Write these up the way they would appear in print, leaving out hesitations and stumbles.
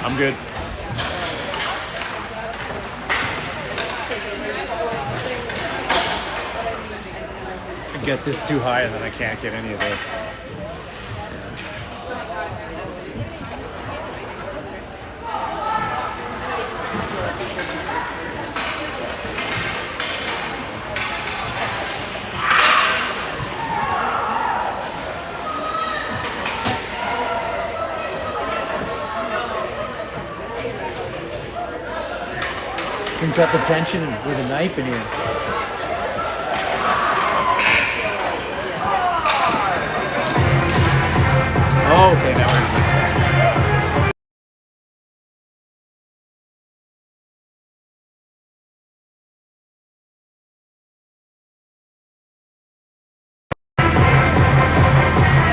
I'm good. I get this too high and then I can't get any of this. You can cut the tension with a knife in here. Oh, okay, now we're in this.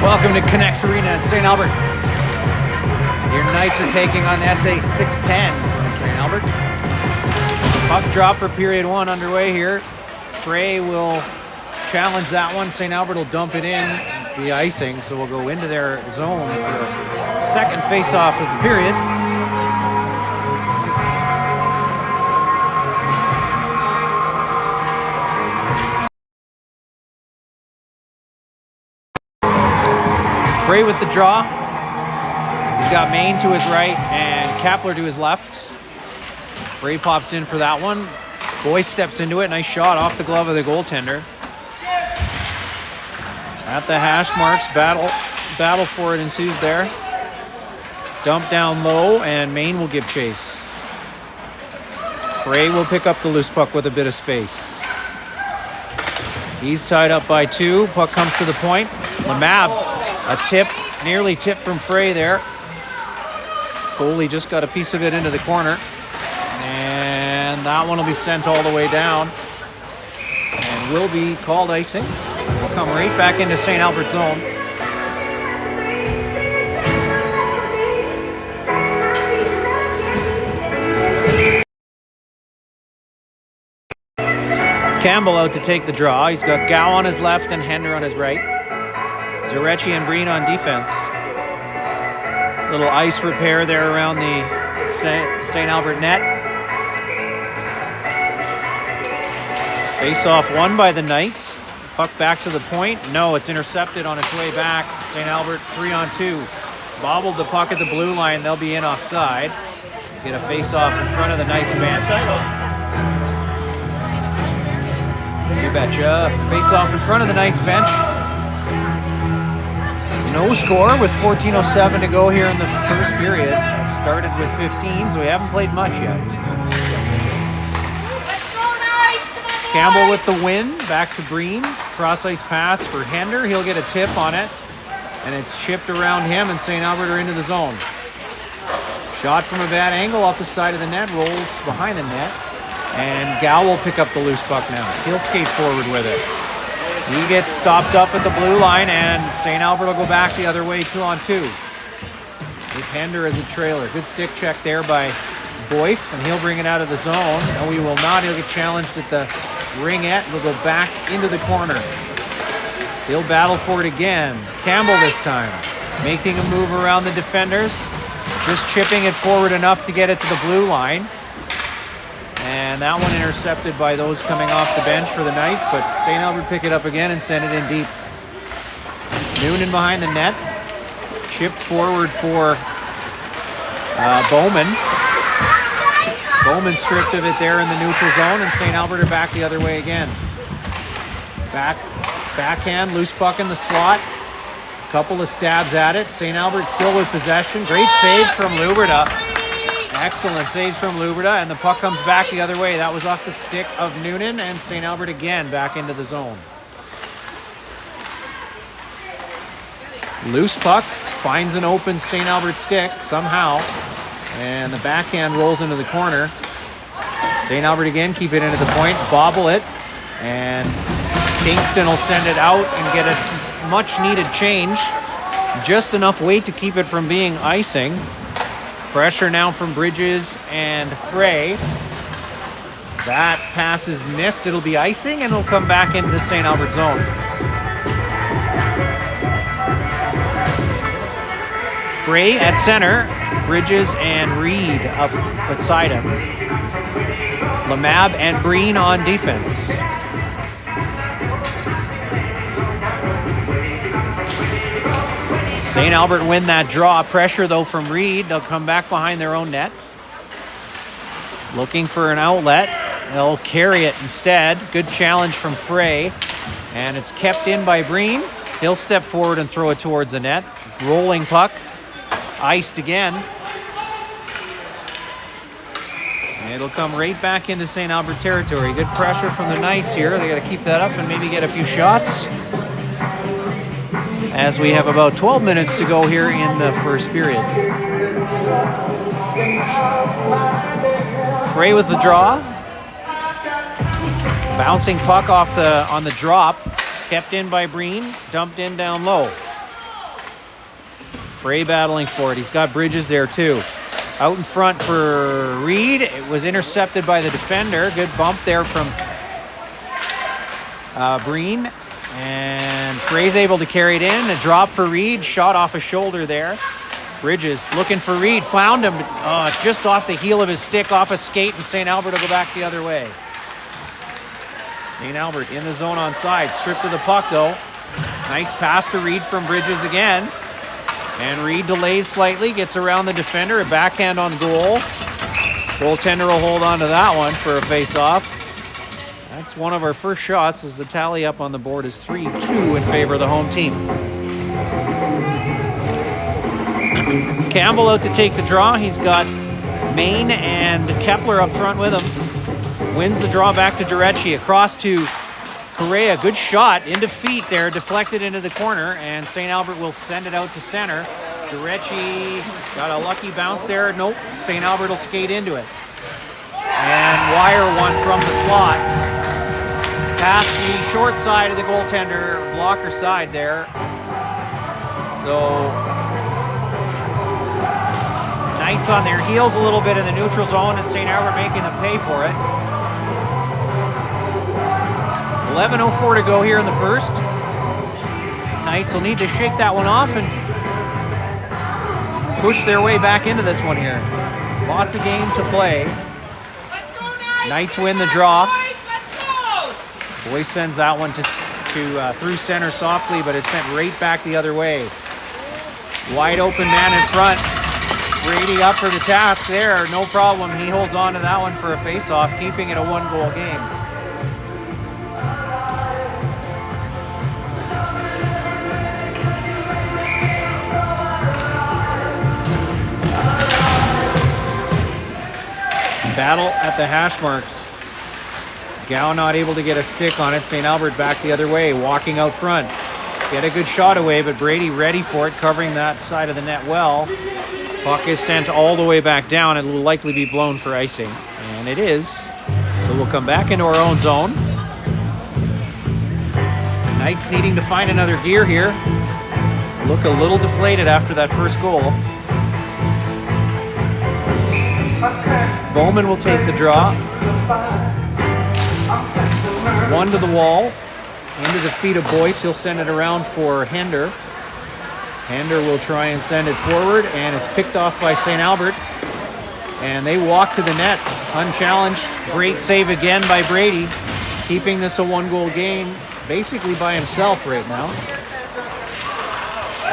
Welcome to Kinex Arena in St. Albert. Your Knights are taking on the SA610 from St. Albert. Puck drop for period 1 underway here. Frey will challenge that one. St. Albert will dump it in, the icing, so we'll go into their zone for the second face-off of the period. Frey with the draw. He's got Maine to his right and Kapler to his left. Frey pops in for that one. Boyce steps into it. Nice shot off the glove of the goaltender. At the hash marks, battle for it ensues there. Dump down low, and Maine will give chase. Frey will pick up the loose puck with a bit of space. He's tied up by 2. Puck comes to the point. Lemab, a tip, nearly tipped from Frey there. Goalie just got a piece of it into the corner. And that one will be sent all the way down and will be called icing. So we'll come right back into St. Albert zone. Campbell out to take the draw. He's got Gow on his left and Hender on his right. Zarecki and Breen on defense. Little ice repair there around the St. Albert net. Face-off won by the Knights. Puck back to the point. No, it's intercepted on its way back. St. Albert 3-on-2. Bobbled the puck at the blue line. They'll be in offside. Get a face-off in front of the Knights bench. You betcha. Face-off in front of the Knights bench. No score with 14:07 to go here in the first period. Started with 15, so we haven't played much yet. Campbell with the win, back to Breen. Cross-ice pass for Hender. He'll get a tip on it, and it's chipped around him, and St. Albert are into the zone. Shot from a bad angle off the side of the net, rolls behind the net, and Gow will pick up the loose puck now. He'll skate forward with it. He gets stopped up at the blue line, and St. Albert will go back the other way, 2-on-2. With Hender as a trailer. Good stick check there by Boyce, and he'll bring it out of the zone. No, he will not. He'll get challenged at the ringette. He'll go back into the corner. He'll battle for it again. Campbell this time, making a move around the defenders. Just chipping it forward enough to get it to the blue line. And that one intercepted by those coming off the bench for the Knights, but St. Albert pick it up again and send it in deep. Noonan behind the net. Chipped forward for Bowman. Bowman stripped of it there in the neutral zone, and St. Albert are back the other way again. Backhand, loose puck in the slot. Couple of stabs at it. St. Albert still with possession. Great saves from Luberta. Excellent saves from Luberta, and the puck comes back the other way. That was off the stick of Noonan, and St. Albert again back into the zone. Loose puck finds an open St. Albert stick somehow, and the backhand rolls into the corner. St. Albert again keep it into the point, bobble it, and Kingston will send it out and get a much needed change. Just enough weight to keep it from being icing. Pressure now from Bridges and Frey. That pass is missed. It'll be icing, and it'll come back into the St. Albert zone. Frey at center, Bridges and Reed up beside him. Lamab and Breen on defense. St. Albert win that draw. Pressure though from Reed. They'll come back behind their own net. Looking for an outlet. They'll carry it instead. Good challenge from Frey. And it's kept in by Breen. He'll step forward and throw it towards the net. Rolling puck. Iced again. And it'll come right back into St. Albert territory. Good pressure from the Knights here. They got to keep that up and maybe get a few shots. As we have about 12 minutes to go here in the first period. Frey with the draw. Bouncing puck off on the drop. Kept in by Breen. Dumped in down low. Frey battling for it. He's got Bridges there too. Out in front for Reed. It was intercepted by the defender. Good bump there from Breen. And Frey's able to carry it in. A drop for Reed. Shot off a shoulder there. Bridges looking for Reed. Found him just off the heel of his stick, off a skate, and St. Albert will go back the other way. St. Albert in the zone on side. Stripped of the puck though. Nice pass to Reed from Bridges again. And Reed delays slightly, gets around the defender. A backhand on goal. Goaltender will hold on to that one for a face-off. That's one of our first shots as the tally up on the board is 3-2 in favor of the home team. Campbell out to take the draw. He's got Maine and Kepler up front with him. Wins the draw back to Durecci. Across to Correa. Good shot into feet there. Deflected into the corner. And St. Albert will send it out to center. Durecci got a lucky bounce there. Nope. St. Albert will skate into it. And wire one from the slot. Past the short side of the goaltender, blocker side there. So Knights on their heels a little bit in the neutral zone, and St. Albert making them pay for it. 11:04 to go here in the first. Knights will need to shake that one off and push their way back into this one here. Lots of game to play. Knights win the draw. Boyce sends that one to through center softly, but it's sent right back the other way. Wide open man in front. Brady up for the task there. No problem. He holds on to that one for a face-off, keeping it a one-goal game. Battle at the hash marks. Gow not able to get a stick on it. St. Albert back the other way, walking out front. Get a good shot away, but Brady ready for it, covering that side of the net well. Puck is sent all the way back down. It will likely be blown for icing, and it is. So we'll come back into our own zone. Knights needing to find another gear here. Look a little deflated after that first goal. Bowman will take the draw. It's one to the wall. Into the feet of Boyce. He'll send it around for Hender. Hender will try and send it forward, and it's picked off by St. Albert. And they walk to the net unchallenged. Great save again by Brady, keeping this a one-goal game basically by himself right now.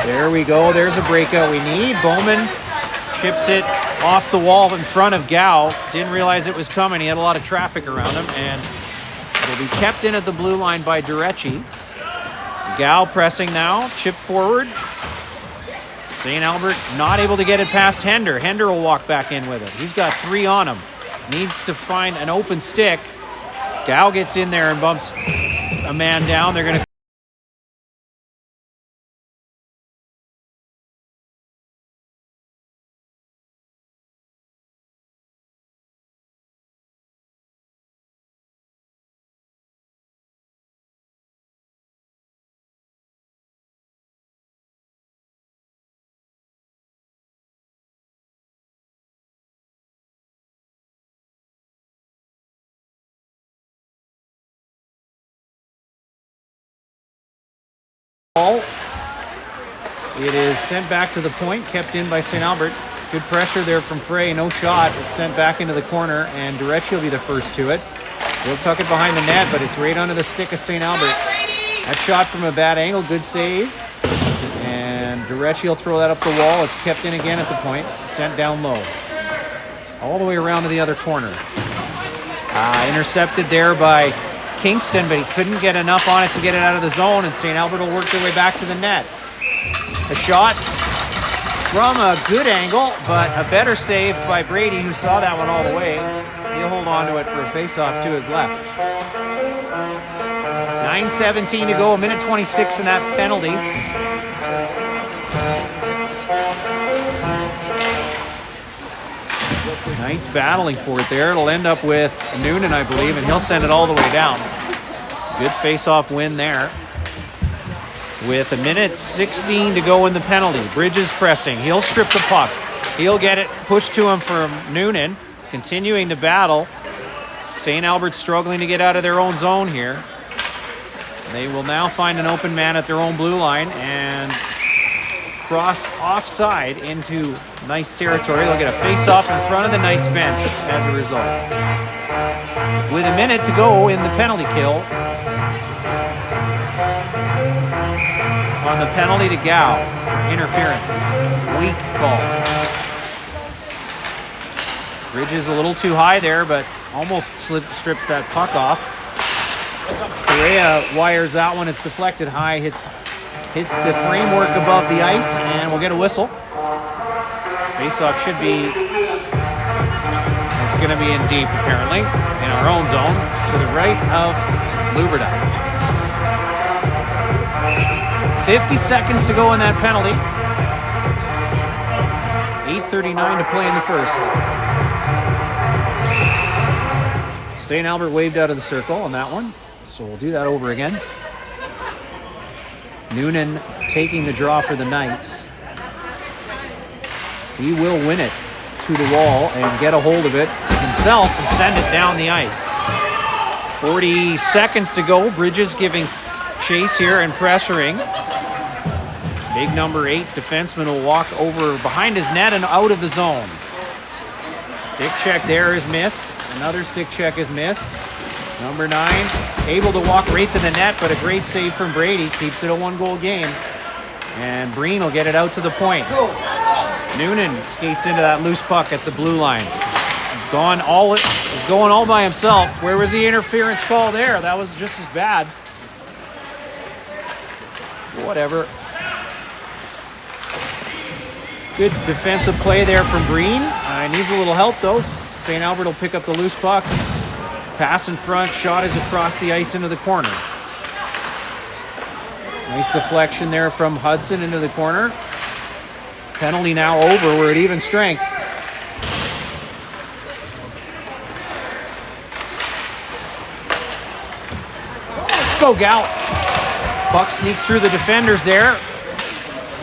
There we go. There's a breakout we need. Bowman chips it off the wall in front of Gow. Didn't realize it was coming. He had a lot of traffic around him, and it'll be kept in at the blue line by Durecci. Gow pressing now. Chip forward. St. Albert not able to get it past Hender. Hender will walk back in with it. He's got 3 on him. Needs to find an open stick. Gow gets in there and bumps a man down. They're going to It is sent back to the point, kept in by St. Albert. Good pressure there from Frey, no shot. It's sent back into the corner, and Durecci will be the first to it. He'll tuck it behind the net, but it's right under the stick of St. Albert. That shot from a bad angle, good save. And Durecci will throw that up the wall. It's kept in again at the point, sent down low. All the way around to the other corner. Intercepted there by Kingston, but he couldn't get enough on it to get it out of the zone, and St. Albert will work their way back to the net. A shot from a good angle, but a better save by Brady, who saw that one all the way. He'll hold on to it for a face-off to his left. 9:17 to go, a minute 26 in that penalty. Knights battling for it there. It'll end up with Noonan, I believe, and he'll send it all the way down. Good face-off win there. With a minute 16 to go in the penalty. Bridges pressing. He'll strip the puck. He'll get it pushed to him from Noonan. Continuing to battle. St. Albert struggling to get out of their own zone here. They will now find an open man at their own blue line and cross offside into Knights territory. They'll get a face-off in front of the Knights bench as a result. With a minute to go in the penalty kill. On the penalty to Gow. Interference. Weak call. Bridges a little too high there, but almost strips that puck off. Correa wires that one. It's deflected high. Hits the framework above the ice, and we'll get a whistle. Face-off should be... It's going to be in deep, apparently, in our own zone, to the right of Luberda. 50 seconds to go in that penalty. 8:39 to play in the first. St. Albert waved out of the circle on that one, so we'll do that over again. Noonan taking the draw for the Knights. He will win it to the wall and get a hold of it himself and send it down the ice. 40 seconds to go. Bridges giving chase here and pressuring. Big number 8 defenseman will walk over behind his net and out of the zone. Stick check there is missed. Another stick check is missed. Number 9 able to walk right to the net, but a great save from Brady. Keeps it a 1-goal game. And Breen will get it out to the point. Noonan skates into that loose puck at the blue line. He's going all by himself. Where was the interference call there? That was just as bad. Whatever. Good defensive play there from Breen. Needs a little help though. St. Albert will pick up the loose puck. Pass in front. Shot is across the ice into the corner. Nice deflection there from Hudson into the corner. Penalty now over. We're at even strength. Go Gout. Puck sneaks through the defenders there.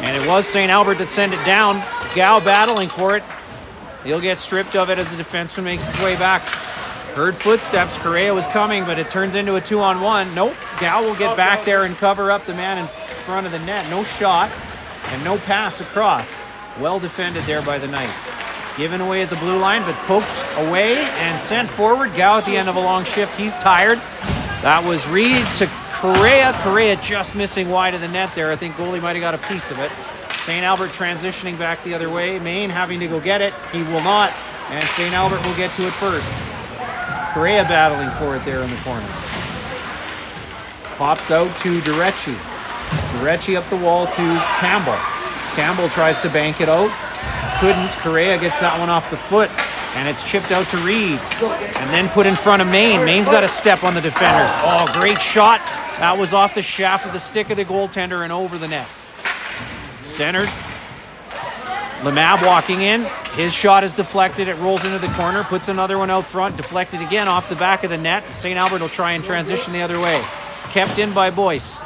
And it was St. Albert that sent it down. Gow battling for it. He'll get stripped of it as the defenseman makes his way back. Heard footsteps. Correa was coming, but it turns into a 2-on-1. Nope. Gow will get back there and cover up the man in front of the net. No shot and no pass across. Well defended there by the Knights. Given away at the blue line, but poked away and sent forward. Gow at the end of a long shift. He's tired. That was Reed to Correa. Correa just missing wide of the net there. I think goalie might have got a piece of it. St. Albert transitioning back the other way. Maine having to go get it. He will not. And St. Albert will get to it first. Correa battling for it there in the corner. Pops out to Durecci. Durecci up the wall to Campbell. Campbell tries to bank it out. Couldn't. Correa gets that one off the foot. And it's chipped out to Reed. And then put in front of Maine. Maine's got a step on the defenders. Oh, great shot. That was off the shaft of the stick of the goaltender and over the net. Centered. Lemab walking in. His shot is deflected. It rolls into the corner. Puts another one out front. Deflected again off the back of the net. St. Albert will try and transition the other way. Kept in by Boyce.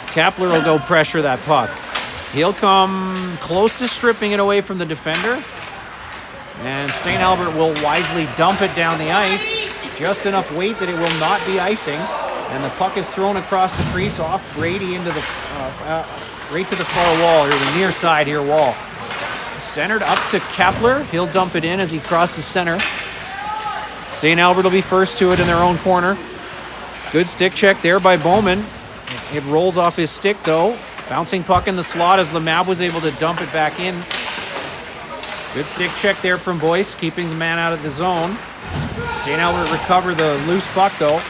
Kepler will go pressure that puck. He'll come close to stripping it away from the defender. And St. Albert will wisely dump it down the ice. Just enough weight that it will not be icing. And the puck is thrown across the crease off Brady into right to the far wall, or the near side here wall. Centered up to Kepler. He'll dump it in as he crosses center. St. Albert will be first to it in their own corner. Good stick check there by Bowman. It rolls off his stick though. Bouncing puck in the slot as Lemab was able to dump it back in. Good stick check there from Boyce, keeping the man out of the zone. St. Albert recover the loose puck though.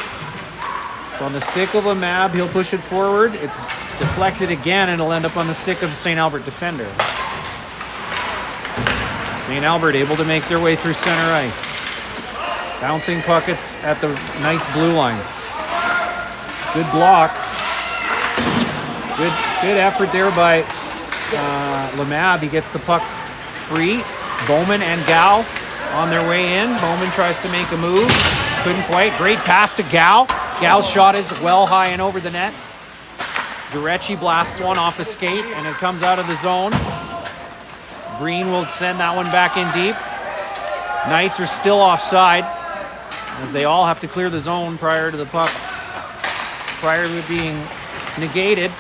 It's on the stick of Lemab. He'll push it forward. It's deflected again and it'll end up on the stick of the St. Albert defender. St. Albert able to make their way through center ice. Bouncing puckets at the Knights blue line. Good block. Good effort there by Lemab. He gets the puck free. Bowman and Gal on their way in. Bowman tries to make a move. Couldn't quite. Great pass to Gal. Gal's shot is well high and over the net. Durecci blasts one off a skate and it comes out of the zone. Breen will send that one back in deep. Knights are still offside as they all have to clear the zone prior to the puck, prior to it being negated.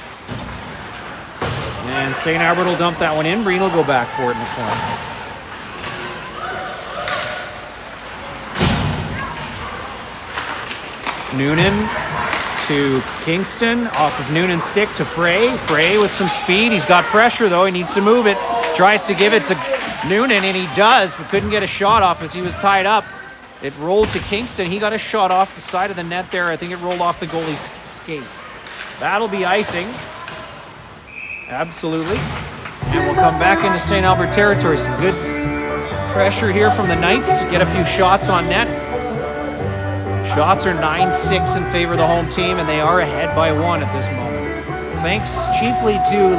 And St. Albert will dump that one in. Breen will go back for it in the corner. Noonan to Kingston, off of Noonan's stick to Frey. Frey with some speed. He's got pressure though. He needs to move it. Tries to give it to Noonan and he does, but couldn't get a shot off as he was tied up. It rolled to Kingston. He got a shot off the side of the net there. I think it rolled off the goalie's skate. That'll be icing. Absolutely. And we'll come back into St. Albert territory. Some good pressure here from the Knights. Get a few shots on net. Shots are 9-6 in favor of the home team, and they are ahead by 1 at this moment. Thanks chiefly to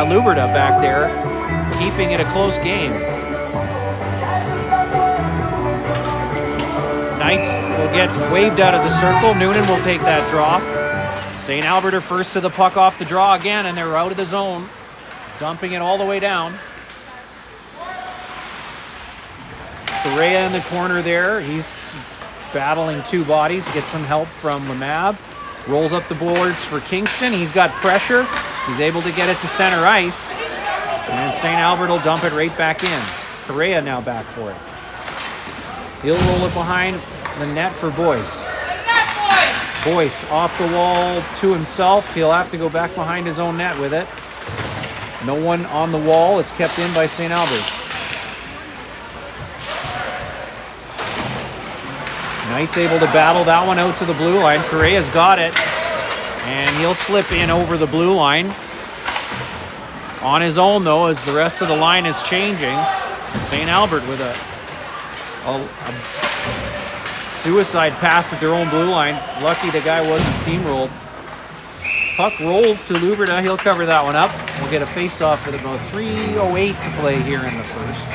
Luberta back there, keeping it a close game. Knights will get waved out of the circle. Noonan will take that draw. St. Albert are first to the puck off the draw again, and they're out of the zone, dumping it all the way down. Correa in the corner there. He's battling two bodies, gets some help from Lemab. Rolls up the boards for Kingston. He's got pressure. He's able to get it to center ice. And St. Albert will dump it right back in. Correa now back for it. He'll roll it behind the net for Boyce. Boyce off the wall to himself. He'll have to go back behind his own net with it. No one on the wall. It's kept in by St. Albert. Knights able to battle that one out to the blue line. Correa's got it. And he'll slip in over the blue line. On his own, though, as the rest of the line is changing. St. Albert with a suicide pass at their own blue line. Lucky the guy wasn't steamrolled. Puck rolls to Luberta. He'll cover that one up. We'll get a face-off with about 3:08 to play here in the first.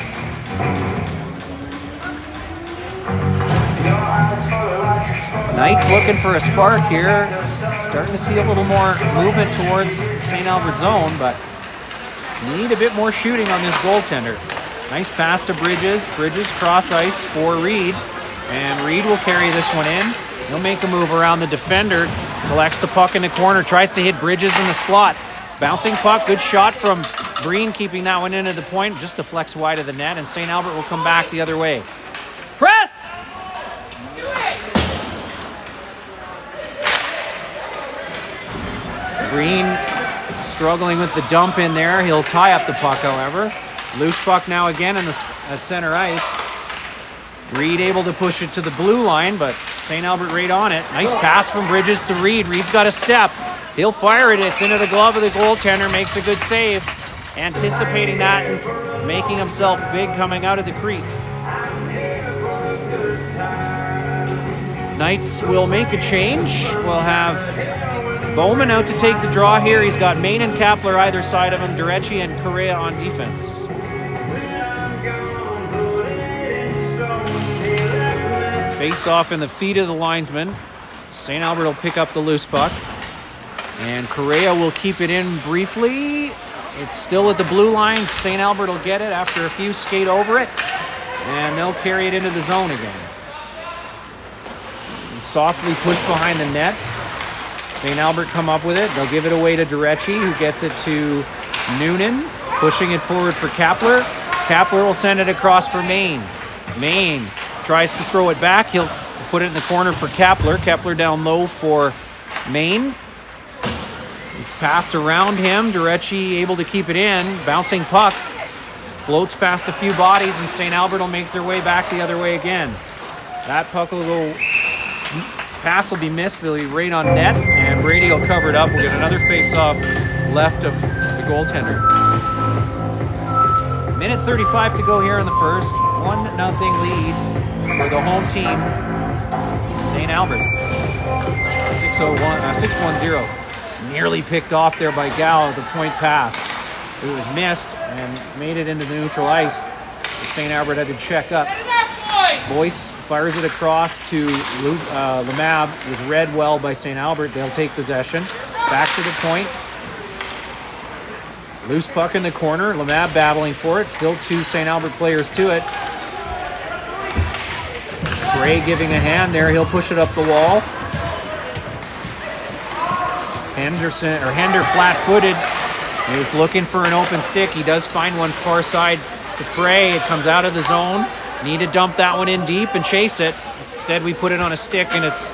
Knights looking for a spark here. Starting to see a little more movement towards St. Albert zone, but need a bit more shooting on this goaltender. Nice pass to Bridges. Bridges cross ice for Reed. And Reed will carry this one in. He'll make a move around the defender. Collects the puck in the corner. Tries to hit Bridges in the slot. Bouncing puck. Good shot from Breen, keeping that one into the point. Just deflects wide of the net, and St. Albert will come back the other way. Press! Breen struggling with the dump in there. He'll tie up the puck, however. Loose puck now again at center ice. Reed able to push it to the blue line, but St. Albert right on it. Nice pass from Bridges to Reed. Reed's got a step. He'll fire it. It's into the glove of the goaltender. Makes a good save. Anticipating that and making himself big coming out of the crease. Knights will make a change. We'll have Bowman out to take the draw here. He's got Main and Kepler either side of him. Durecci and Correa on defense. Face off in the feet of the linesman. St. Albert will pick up the loose puck. And Correa will keep it in briefly. It's still at the blue line. St. Albert will get it after a few skate over it. And they'll carry it into the zone again. Softly pushed behind the net. St. Albert come up with it. They'll give it away to Durecci, who gets it to Noonan, pushing it forward for Kapler. Kapler will send it across for Maine. Maine tries to throw it back. He'll put it in the corner for Kapler. Kapler down low for Maine. It's passed around him. Durecci able to keep it in. Bouncing puck. Floats past a few bodies, and St. Albert will make their way back the other way again. That puck will go... Pass will be missed. They'll be right on net, and Brady will cover it up. We'll get another face-off left of the goaltender. Minute 35 to go here in the first. 1-0 lead for the home team. St. Albert. 610. Nearly picked off there by Gow, the point pass. It was missed and made it into the neutral ice. St. Albert had to check up. Boyce fires it across to Lemab. It was read well by St. Albert. They'll take possession. Back to the point. Loose puck in the corner. Lemab battling for it. Still 2 St. Albert players to it. Frey giving a hand there. He'll push it up the wall. Hender flat-footed. He was looking for an open stick. He does find one far side to Frey. It comes out of the zone. Need to dump that one in deep and chase it. Instead, we put it on a stick, and it's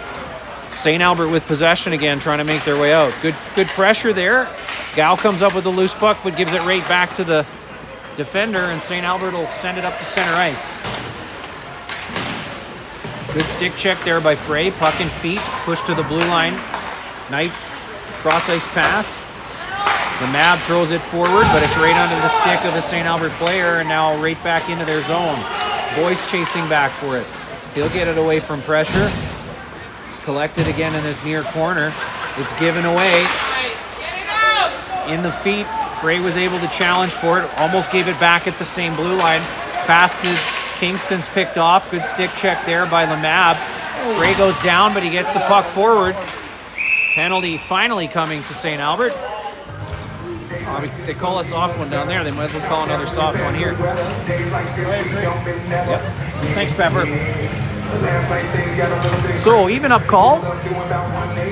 St. Albert with possession again, trying to make their way out. Good pressure there. Gow comes up with the loose puck, but gives it right back to the defender, and St. Albert will send it up to center ice. Good stick check there by Frey. Puck and feet, push to the blue line. Knights, cross-ice pass. The Mab throws it forward, but it's right under the stick of the St. Albert player, and now right back into their zone. Boyce chasing back for it. He'll get it away from pressure. Collected again in this near corner. It's given away. In the feet, Frey was able to challenge for it. Almost gave it back at the same blue line. Pass to Kingston's picked off. Good stick check there by Lemab. Frey goes down, but he gets the puck forward. Penalty finally coming to St. Albert. They call a soft one down there. They might as well call another soft one here. Yep. Thanks, Pepper. So, even up call.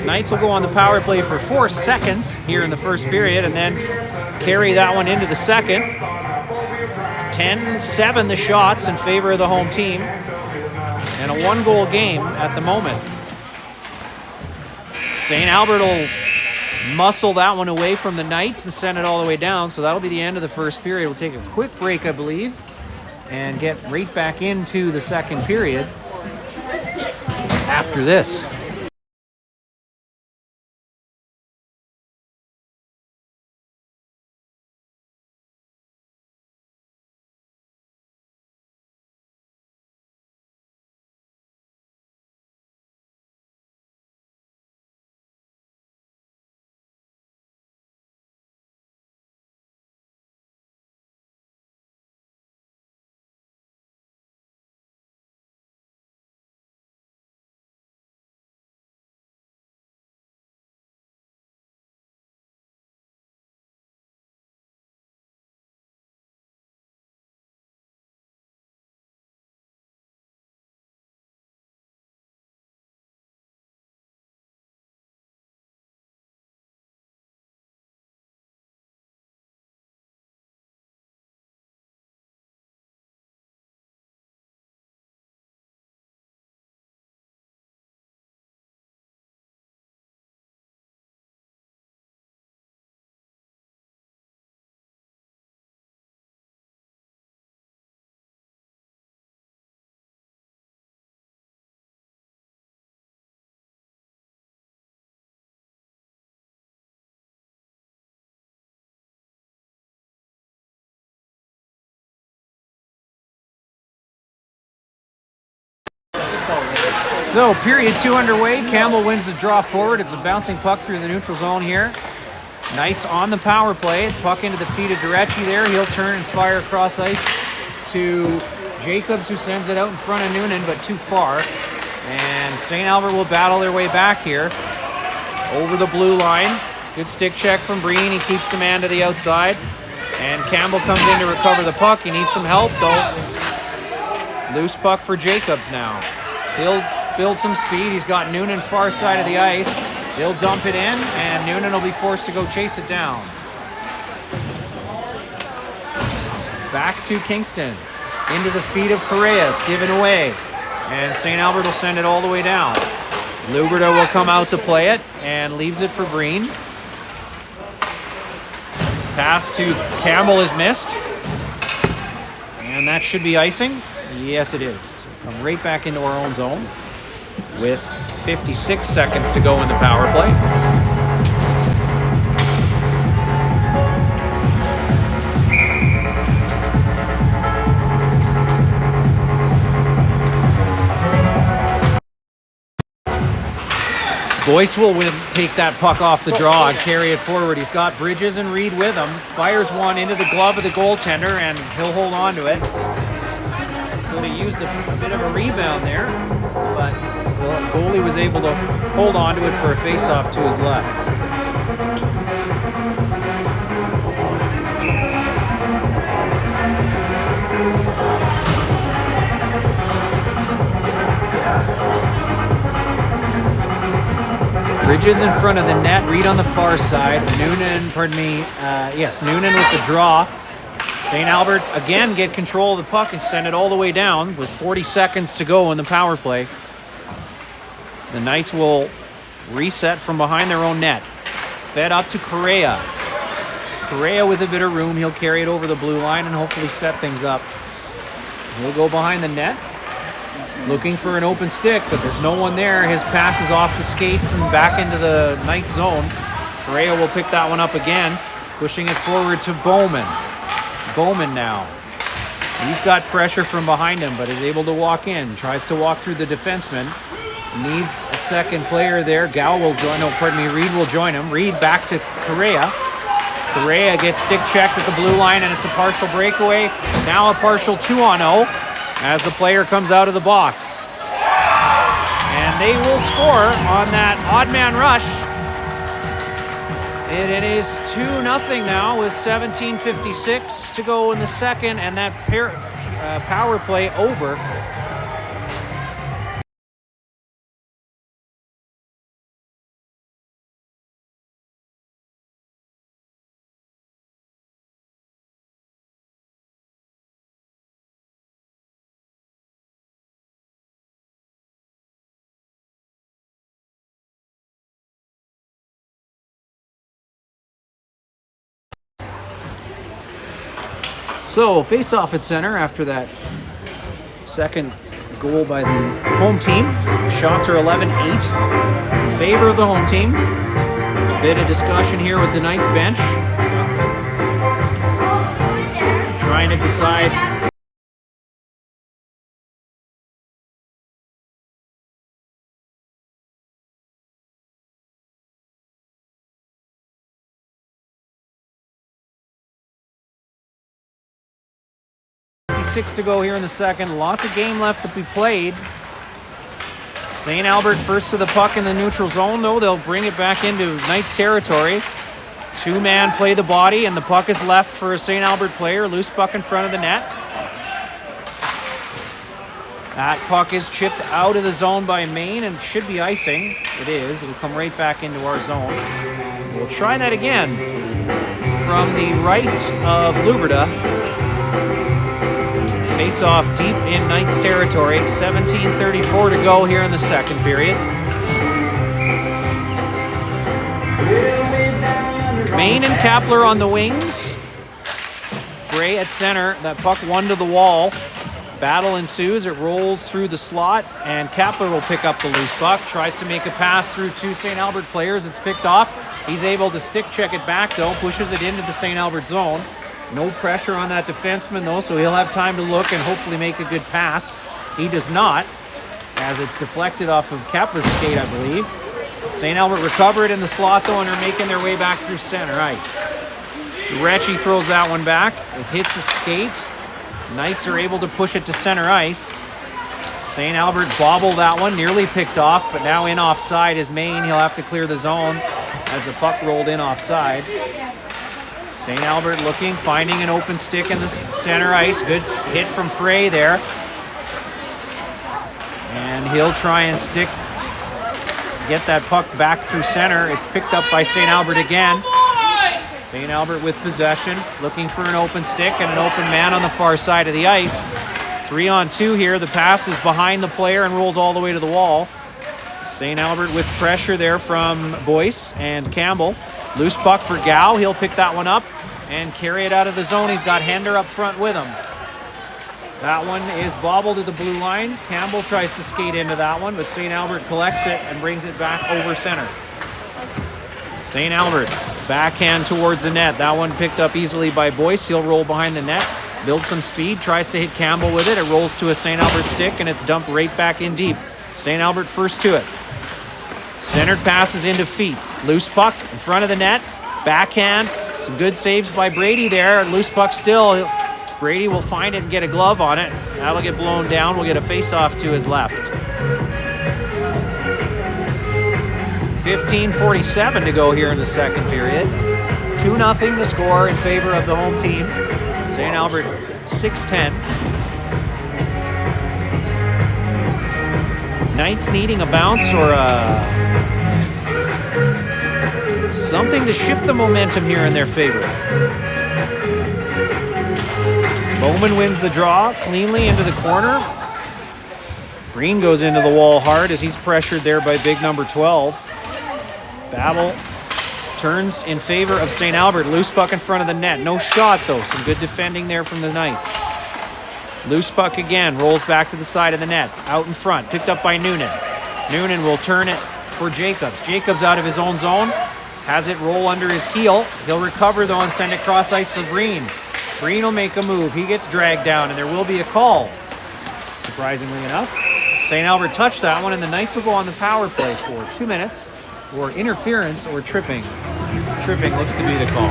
Knights will go on the power play for 4 seconds here in the first period and then carry that one into the second. 10-7 the shots in favor of the home team. And a 1-goal game at the moment. St. Albert will muscle that one away from the Knights and send it all the way down. So that'll be the end of the first period. We'll take a quick break, I believe, and get right back into the second period after this. So, period 2 underway. Campbell wins the draw forward. It's a bouncing puck through the neutral zone here. Knights on the power play. Puck into the feet of Durecci there. He'll turn and fire across ice to Jacobs, who sends it out in front of Noonan, but too far. And St. Albert will battle their way back here. Over the blue line. Good stick check from Breen. He keeps the man to the outside. And Campbell comes in to recover the puck. He needs some help, though. Loose puck for Jacobs now. He'll build some speed. He's got Noonan far side of the ice. He'll dump it in, and Noonan will be forced to go chase it down. Back to Kingston. Into the feet of Correa. It's given away. And St. Albert will send it all the way down. Luberta will come out to play it and leaves it for Breen. Pass to Campbell is missed. And that should be icing. Yes, it is. Come right back into our own zone with 56 seconds to go in the power play. Boyce will take that puck off the draw and carry it forward. He's got Bridges and Reed with him. Fires one into the glove of the goaltender, and he'll hold on to it. Could have used a bit of a rebound there, but the goalie was able to hold on to it for a face-off to his left. Bridges in front of the net, Reed on the far side. Noonan with the draw. St. Albert again get control of the puck and send it all the way down with 40 seconds to go in the power play. The Knights will reset from behind their own net. Fed up to Correa. Correa with a bit of room. He'll carry it over the blue line and hopefully set things up. He'll go behind the net. Looking for an open stick, but there's no one there. His pass is off the skates and back into the Knights zone. Correa will pick that one up again, pushing it forward to Bowman. Bowman now. He's got pressure from behind him, but is able to walk in. Tries to walk through the defenseman. Needs a second player there. Reed will join him. Reed back to Correa. Correa gets stick checked at the blue line, and it's a partial breakaway. Now a partial 2-on-0. As the player comes out of the box. And they will score on that odd man rush. It is 2-0 now with 17:56 to go in the second, and that power play over. So, face-off at center after that second goal by the home team. Shots are 11-8 in favor of the home team. A bit of discussion here with the Knights bench. Trying to decide to go here in the second. Lots of game left to be played. St. Albert first to the puck in the neutral zone, though. They'll bring it back into Knights territory. Two-man play the body, and the puck is left for a St. Albert player. Loose puck in front of the net. That puck is chipped out of the zone by Maine and should be icing. It is. It'll come right back into our zone. We'll try that again from the right of Luberta. Face off deep in Knights territory. 17:34 to go here in the second period. Maine and Kapler on the wings. Frey at center. That puck one to the wall. Battle ensues. It rolls through the slot, and Kapler will pick up the loose puck. Tries to make a pass through two St. Albert players. It's picked off. He's able to stick check it back, though. Pushes it into the St. Albert zone. No pressure on that defenseman, though, so he'll have time to look and hopefully make a good pass. He does not, as it's deflected off of Kapler's skate, I believe. St. Albert recover it in the slot, though, and are making their way back through center ice. Durecci throws that one back. It hits the skate. Knights are able to push it to center ice. St. Albert bobbled that one, nearly picked off, but now in offside is Maine. He'll have to clear the zone as the puck rolled in offside. St. Albert looking, finding an open stick in the center ice. Good hit from Frey there. And he'll try and stick get that puck back through center. It's picked up by St. Albert again. St. Albert with possession, looking for an open stick and an open man on the far side of the ice. 3-on-2 here. The pass is behind the player and rolls all the way to the wall. St. Albert with pressure there from Boyce and Campbell. Loose puck for Gow. He'll pick that one up and carry it out of the zone. He's got Hender up front with him. That one is bobbled to the blue line. Campbell tries to skate into that one, but St. Albert collects it and brings it back over center. St. Albert, backhand towards the net. That one picked up easily by Boyce. He'll roll behind the net, build some speed, tries to hit Campbell with it. It rolls to a St. Albert stick, and it's dumped right back in deep. St. Albert first to it. Centered passes into feet. Loose puck in front of the net. Backhand. Some good saves by Brady there. Loose puck still. Brady will find it and get a glove on it. That'll get blown down. We'll get a face-off to his left. 15:47 to go here in the second period. 2-0 the score in favor of the home team. St. Albert 6-10. Knights needing a bounce or something to shift the momentum here in their favor. Bowman wins the draw cleanly into the corner. Breen goes into the wall hard as he's pressured there by big number 12. Battle turns in favor of St. Albert. Loose puck in front of the net. No shot though. Some good defending there from the Knights. Loose puck again. Rolls back to the side of the net. Out in front. Picked up by Noonan. Noonan will turn it for Jacobs. Jacobs out of his own zone. Has it roll under his heel. He'll recover though and send it cross ice for Breen. Breen will make a move. He gets dragged down and there will be a call. Surprisingly enough. St. Albert touched that one and the Knights will go on the power play for 2 minutes for interference or tripping. Tripping looks to be the call.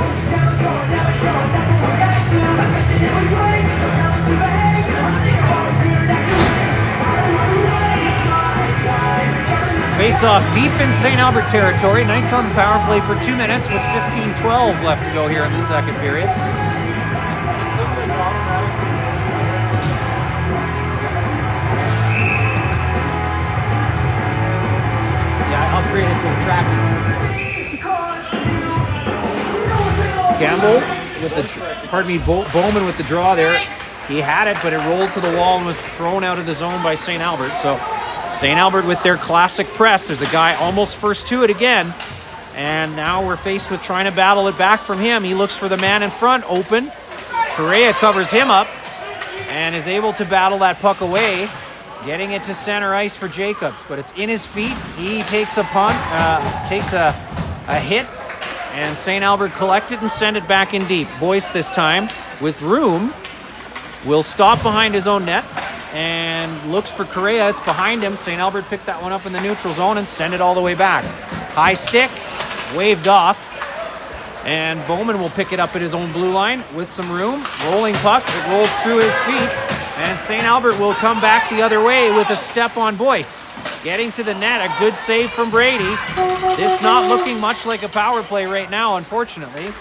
Face off deep in St. Albert territory. Knights on the power play for 2 minutes with 15:12 left to go here in the second period. Upgraded to tracking. Campbell with the, Bowman with the draw there. He had it, but it rolled to the wall and was thrown out of the zone by St. Albert. So St. Albert with their classic press. There's a guy almost first to it again. And now we're faced with trying to battle it back from him. He looks for the man in front, open. Correa covers him up and is able to battle that puck away. Getting it to center ice for Jacobs, but it's in his feet. He takes a punt, takes a hit, and St. Albert collect it and send it back in deep. Boyce this time, with room, will stop behind his own net and looks for Correa. It's behind him. St. Albert picked that one up in the neutral zone and send it all the way back. High stick, waved off, and Bowman will pick it up at his own blue line with some room. Rolling puck, it rolls through his feet. And St. Albert will come back the other way with a step on Boyce. Getting to the net, a good save from Brady. This not looking much like a power play right now, unfortunately.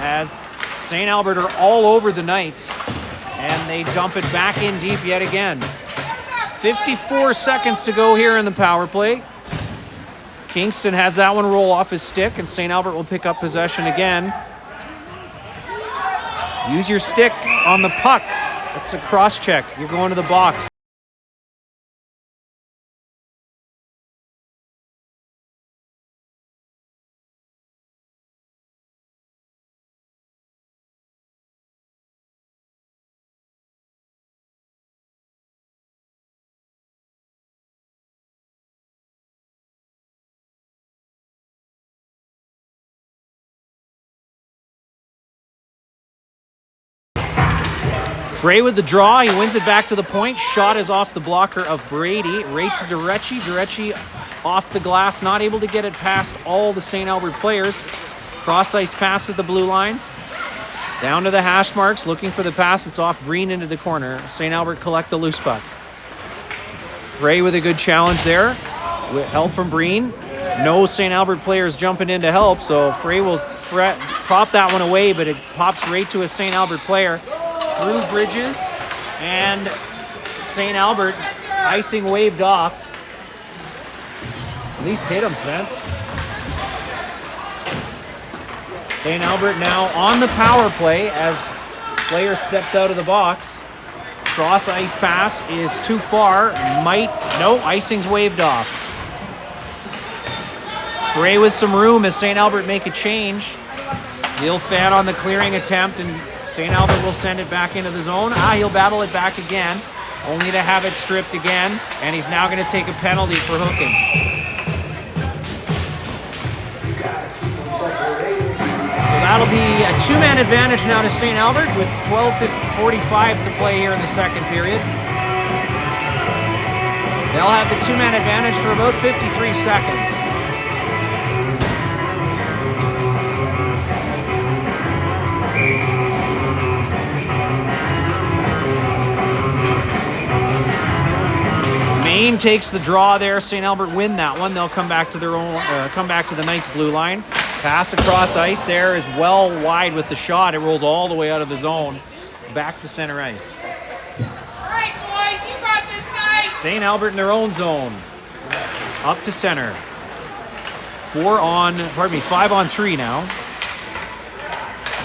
As St. Albert are all over the Knights. And they dump it back in deep yet again. 54 seconds to go here in the power play. Kingston has that one roll off his stick, and St. Albert will pick up possession again. Use your stick on the puck. It's a cross check. You're going to the box. Frey with the draw. He wins it back to the point. Shot is off the blocker of Brady. Right to Durecci. Durecci off the glass. Not able to get it past all the St. Albert players. Cross ice pass at the blue line. Down to the hash marks. Looking for the pass. It's off Breen into the corner. St. Albert collect the loose puck. Frey with a good challenge there. With help from Breen. No St. Albert players jumping in to help. So Frey will prop that one away, but it pops right to a St. Albert player. Through Bridges, and St. Albert icing waved off. least hit him, Spence. St. Albert now on the power play as player steps out of the box. Cross ice pass is too far. No, icing's waved off. Frey with some room as St. Albert make a change. He'll fan on the clearing attempt, and St. Albert will send it back into the zone. He'll battle it back again, only to have it stripped again, and he's now going to take a penalty for hooking. So that'll be a two-man advantage now to St. Albert with 12:45 to play here in the second period. They'll have the two-man advantage for about 53 seconds. Maine takes the draw there. St. Albert win that one. They'll come back to their own, come back to the Knights' blue line. Pass across ice there is well wide with the shot. It rolls all the way out of the zone, back to center ice. All right, boys, you got this, guys. St. Albert in their own zone, up to center. 5 on 3 now.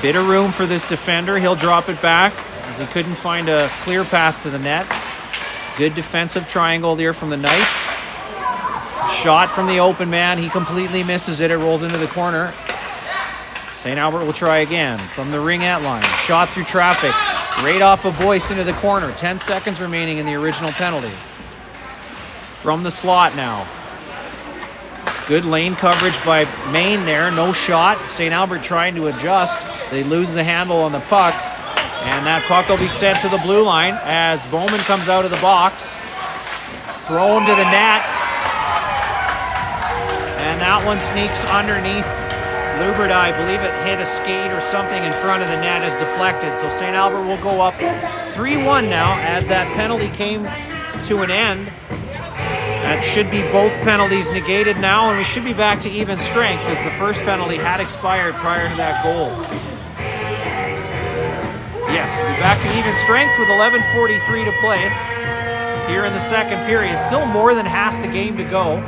Bit of room for this defender. He'll drop it back as he couldn't find a clear path to the net. Good defensive triangle there from the Knights. Shot from the open man. He completely misses it. It rolls into the corner. St. Albert will try again from the ringette line. Shot through traffic. Right off of Boyce into the corner. 10 seconds remaining in the original penalty. From the slot now. Good lane coverage by Maine there. No shot. St. Albert trying to adjust. They lose the handle on the puck. And that puck will be sent to the blue line as Bowman comes out of the box. Thrown to the net. And that one sneaks underneath Luberta. I believe it hit a skate or something in front of the net as deflected. So St. Albert will go up 3-1 now as that penalty came to an end. That should be both penalties negated now, and we should be back to even strength as the first penalty had expired prior to that goal. Yes, we'll be back to even strength with 11:43 to play here in the second period. Still more than half the game to go.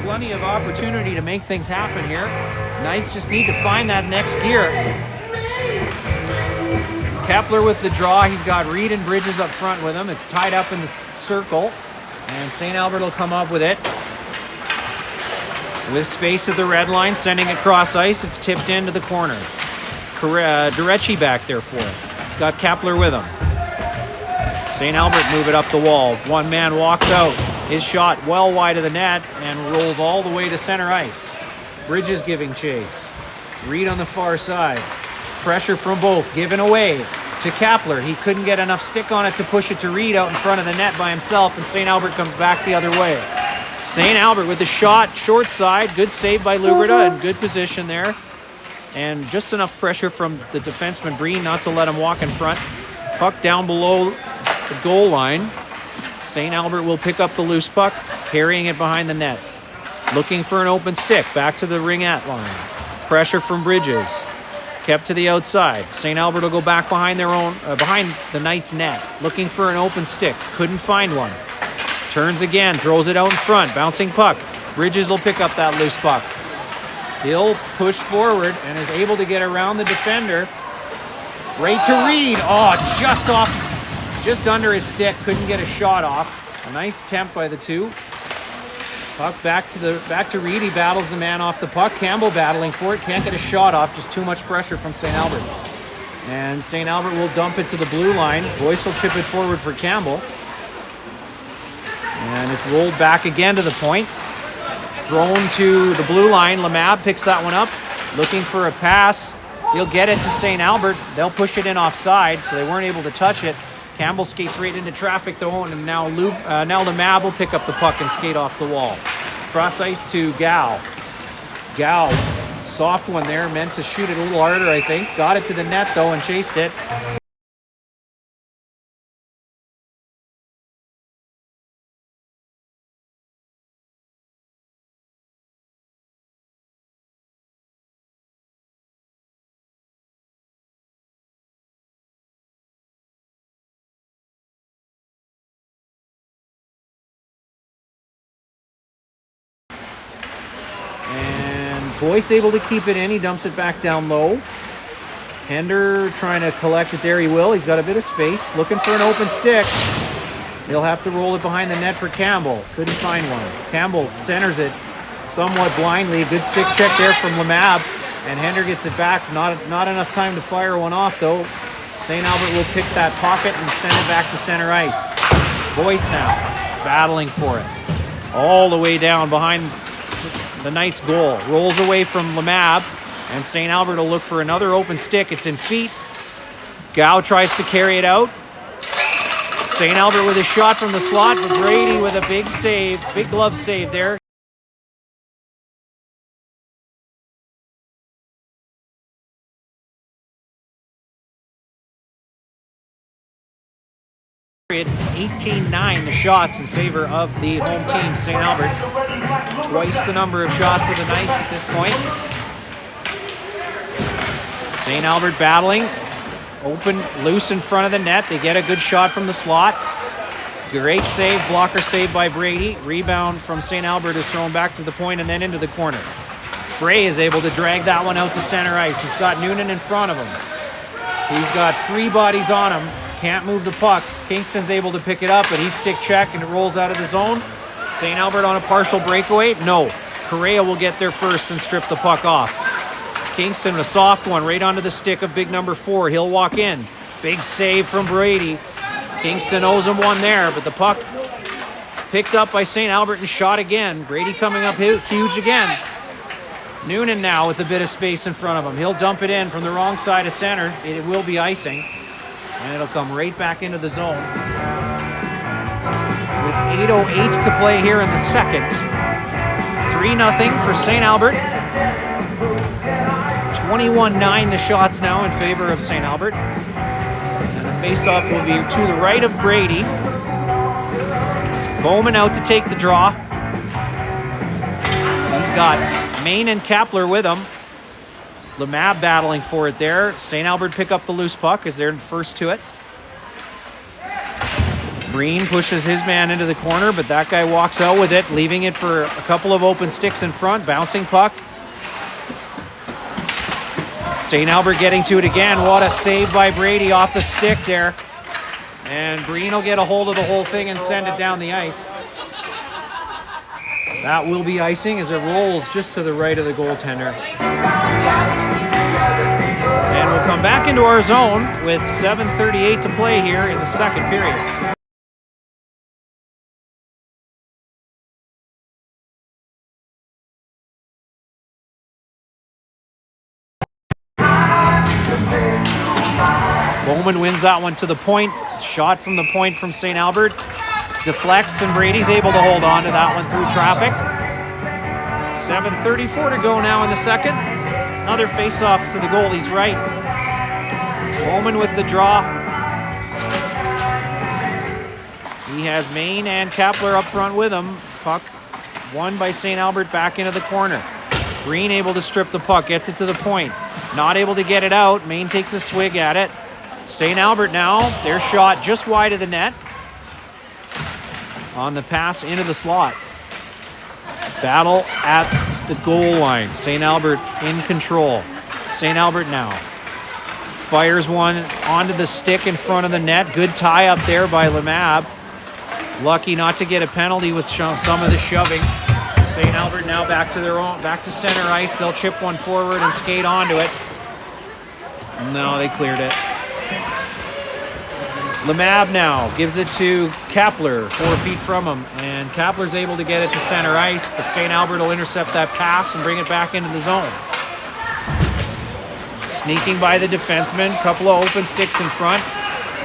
Plenty of opportunity to make things happen here. Knights just need to find that next gear. Kepler with the draw. He's got Reed and Bridges up front with him. It's tied up in the circle. And St. Albert will come up with it. With space at the red line, sending it cross ice. It's tipped into the corner. Durecci back there for it. He's got Kepler with him. St. Albert move it up the wall. One man walks out. His shot well wide of the net and rolls all the way to center ice. Bridges giving chase. Reed on the far side. Pressure from both. Given away to Kepler. He couldn't get enough stick on it to push it to Reed out in front of the net by himself, and St. Albert comes back the other way. St. Albert with the shot, short side. Good save by Luberta and good position there. And just enough pressure from the defenseman Breen not to let him walk in front. Puck down below the goal line. St. Albert will pick up the loose puck, carrying it behind the net. Looking for an open stick, back to the ringette line. Pressure from Bridges. Kept to the outside. St. Albert will go back behind behind the Knights' net. Looking for an open stick. Couldn't find one. Turns again, throws it out in front. Bouncing puck. Bridges will pick up that loose puck. He'll push forward and is able to get around the defender. Right to Reed. Oh, just under his stick. Couldn't get a shot off. A nice attempt by the two. Puck back to Reed. He battles the man off the puck. Campbell battling for it. Can't get a shot off. Just too much pressure from St. Albert. And St. Albert will dump it to the blue line. Boyce will chip it forward for Campbell. And it's rolled back again to the point. Thrown to the blue line. Lemab picks that one up. Looking for a pass. He'll get it to St. Albert. They'll push it in offside, so they weren't able to touch it. Campbell skates right into traffic though, and now Lemab will pick up the puck and skate off the wall. Cross ice to Gal. Gal, soft one there, meant to shoot it a little harder, I think. Got it to the net though and chased it. Boyce able to keep it in. He dumps it back down low. Hender trying to collect it there. He will. He's got a bit of space. Looking for an open stick. He'll have to roll it behind the net for Campbell. Couldn't find one. Campbell centers it somewhat blindly. Good stick check there from Lemab. And Hender gets it back. Not enough time to fire one off, though. St. Albert will pick that pocket and send it back to center ice. Boyce now battling for it. All the way down behind the Knights' goal. Rolls away from Lemab. And St. Albert will look for another open stick. It's in feet. Gow tries to carry it out. St. Albert with a shot from the slot, but Brady with a big save, big glove save there. Period 18-9 the shots in favor of the home team, St. Albert. Twice the number of shots of the Knights at this point. St. Albert battling. Open, loose in front of the net. They get a good shot from the slot. Great save, blocker save by Brady. Rebound from St. Albert is thrown back to the point and then into the corner. Frey is able to drag that one out to center ice. He's got Noonan in front of him. He's got three bodies on him. Can't move the puck. Kingston's able to pick it up, but he's stick check and it rolls out of the zone. St. Albert on a partial breakaway. No. Correa will get there first and strip the puck off. Kingston, a soft one right onto the stick of big number 4. He'll walk in. Big save from Brady. Kingston owes him one there, but the puck picked up by St. Albert and shot again. Brady coming up huge again. Noonan now with a bit of space in front of him. He'll dump it in from the wrong side of center. It will be icing, and it'll come right back into the zone. With 8:08 to play here in the second. 3-0 for St. Albert. 21-9 the shots now in favor of St. Albert. And the faceoff will be to the right of Brady. Bowman out to take the draw. He's got Main and Kapler with him. Lemab battling for it there. St. Albert pick up the loose puck as they're first to it. Breen pushes his man into the corner, but that guy walks out with it, leaving it for a couple of open sticks in front. Bouncing puck. St. Albert getting to it again. What a save by Brady off the stick there. And Breen will get a hold of the whole thing and send it down the ice. That will be icing as it rolls just to the right of the goaltender. And we'll come back into our zone with 7:38 to play here in the second period. Bowman wins that one to the point. Shot from the point from St. Albert. Deflects, and Brady's able to hold on to that one through traffic. 7:34 to go now in the second. Another face-off to the goalie's right. Bowman with the draw. He has Main and Kapler up front with him. Puck won by St. Albert back into the corner. Breen able to strip the puck, gets it to the point. Not able to get it out. Main takes a swig at it. St. Albert now, their shot just wide of the net. On the pass into the slot. Battle at the goal line. St. Albert in control. St. Albert now fires one onto the stick in front of the net. Good tie up there by Lemab. Lucky not to get a penalty with some of the shoving. St. Albert now back to center ice. They'll chip one forward and skate onto it. No, they cleared it. Lemab now gives it to Kapler, 4 feet from him, and Kapler's able to get it to center ice, but St. Albert will intercept that pass and bring it back into the zone. Sneaking by the defenseman, couple of open sticks in front.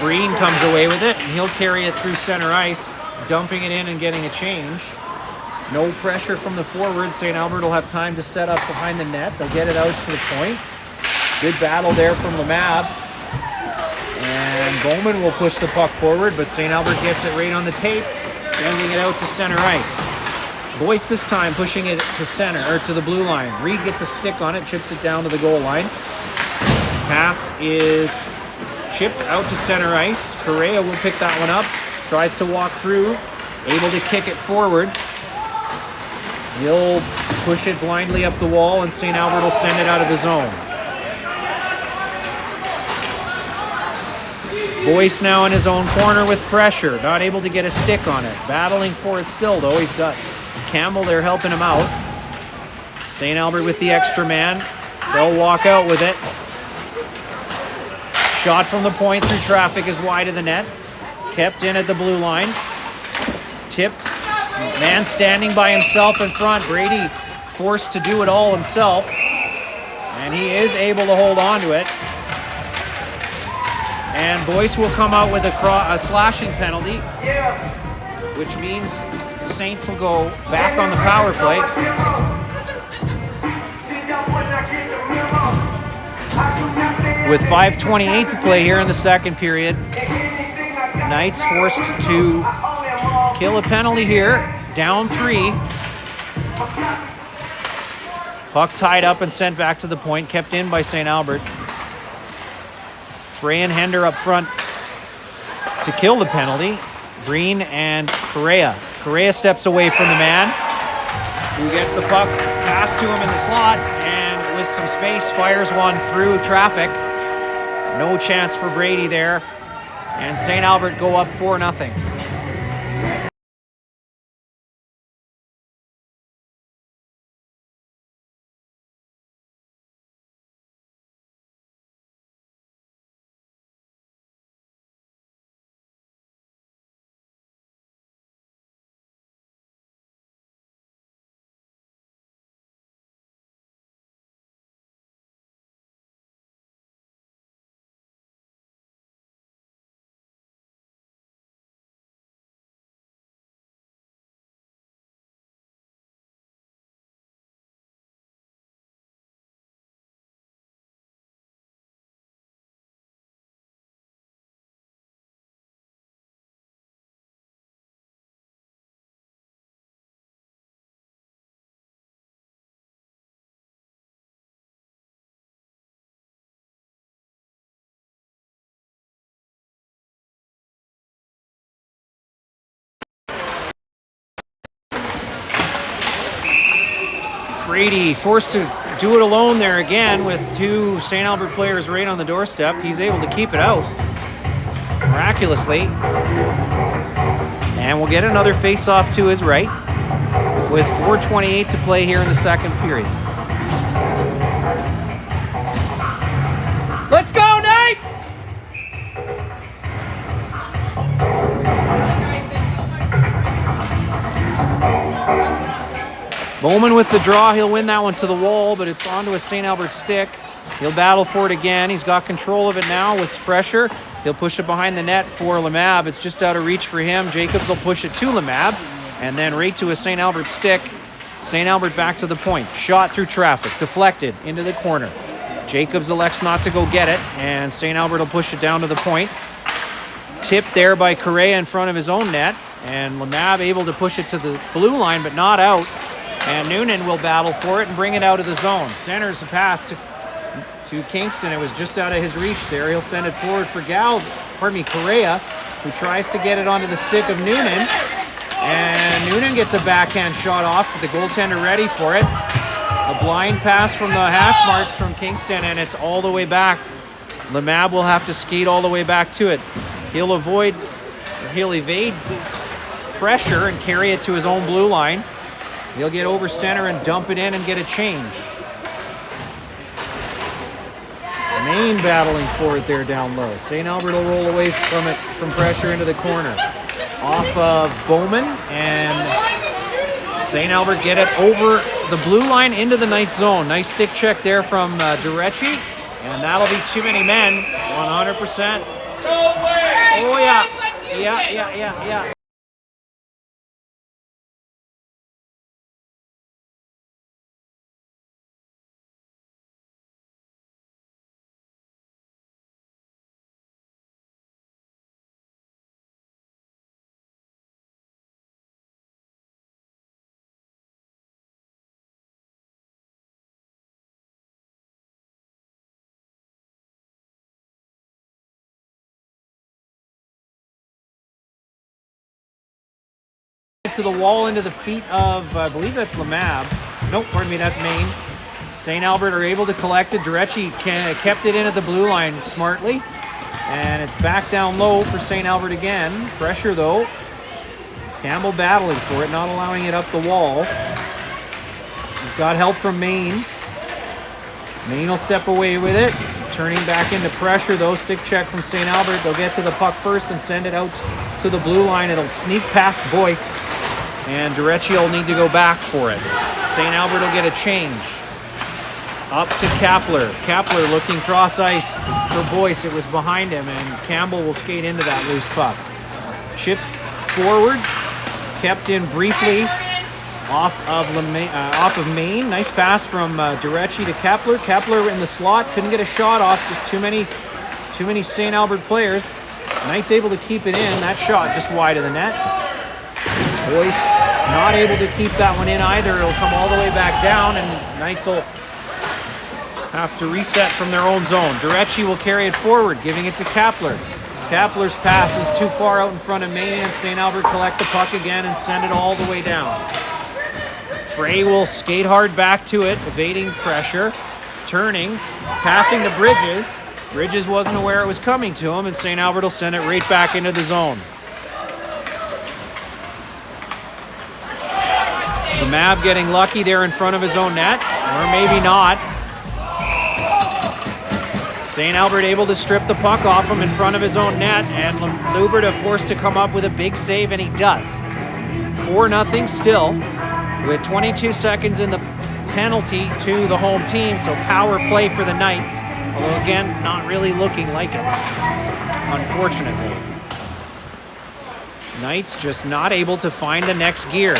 Breen comes away with it, and he'll carry it through center ice, dumping it in and getting a change. No pressure from the forwards. St. Albert will have time to set up behind the net. They'll get it out to the point. Good battle there from Lemab. And Bowman will push the puck forward, but St. Albert gets it right on the tape, sending it out to center ice. Boyce this time pushing it to center, or to the blue line. Reed gets a stick on it, chips it down to the goal line. Pass is chipped out to center ice. Correa will pick that one up, tries to walk through, able to kick it forward. He'll push it blindly up the wall, and St. Albert will send it out of the zone. Boyce now in his own corner with pressure, not able to get a stick on it. Battling for it still, though. He's got Campbell there helping him out. St. Albert with the extra man. They'll walk out with it. Shot from the point through traffic is wide of the net. Kept in at the blue line. Tipped. Man standing by himself in front. Brady forced to do it all himself. And he is able to hold on to it. And Boyce will come out with a slashing penalty, which means the Saints will go back on the power play. With 5:28 to play here in the second period, Knights forced to kill a penalty here, down 3. Puck tied up and sent back to the point, kept in by St. Albert. Frey and Hender up front to kill the penalty. Breen and Correa. Correa steps away from the man, who gets the puck passed to him in the slot, and with some space fires one through traffic. No chance for Brady there, and St. Albert go up 4-0. Brady forced to do it alone there again with 2 St. Albert players right on the doorstep. He's able to keep it out miraculously. And we'll get another face-off to his right with 4:28 to play here in the second period. Let's go, Knights! Bowman with the draw. He'll win that one to the wall, but it's onto a St. Albert stick. He'll battle for it again. He's got control of it now with pressure. He'll push it behind the net for Lemab. It's just out of reach for him. Jacobs will push it to Lemab, and then right to a St. Albert stick. St. Albert back to the point. Shot through traffic. Deflected into the corner. Jacobs elects not to go get it, and St. Albert will push it down to the point. Tipped there by Correa in front of his own net, and Lemab able to push it to the blue line, but not out. And Noonan will battle for it and bring it out of the zone. Centers a pass to Kingston. It was just out of his reach there. He'll send it forward for Correa, who tries to get it onto the stick of Noonan. And Noonan gets a backhand shot off, but the goaltender ready for it. A blind pass from the hash marks from Kingston, and it's all the way back. Lemab will have to skate all the way back to it. He'll evade pressure and carry it to his own blue line. He'll get over center and dump it in and get a change. Maine battling for it there down low. St. Albert will roll away from it, from pressure into the corner. Off of Bowman, and St. Albert get it over the blue line into the Knights zone. Nice stick check there from Durecci, and that'll be too many men, 100%. Oh yeah, yeah. To the wall into the feet of, I believe that's Lemab. Nope, pardon me, that's Maine. St. Albert are able to collect it. Durecci kept it in at the blue line smartly. And it's back down low for St. Albert again. Pressure though. Campbell battling for it, not allowing it up the wall. He's got help from Maine. Maine will step away with it. Turning back into pressure though. Stick check from St. Albert. They'll get to the puck first and send it out to the blue line. It'll sneak past Boyce. And Durecci will need to go back for it. St. Albert will get a change. Up to Kapler. Kapler looking cross ice for Boyce. It was behind him, and Campbell will skate into that loose puck. Chipped forward. Kept in briefly off of Maine. Nice pass from Durecci to Kapler. Kapler in the slot. Couldn't get a shot off. Just too many St. Albert players. Knight's able to keep it in. That shot just wide of the net. Boyce not able to keep that one in either. It'll come all the way back down, and Knights will have to reset from their own zone. Durecci will carry it forward, giving it to Kapler. Kapler's pass is too far out in front of Maine, and St. Albert collect the puck again and send it all the way down. Frey will skate hard back to it, evading pressure, turning, passing to Bridges. Bridges wasn't aware it was coming to him, and St. Albert will send it right back into the zone. The Mab getting lucky there in front of his own net, or maybe not. St. Albert able to strip the puck off him in front of his own net, and Luberta forced to come up with a big save, and he does. 4-0 still, with 22 seconds in the penalty to the home team, so power play for the Knights, although again, not really looking like it, unfortunately. Knights just not able to find the next gear.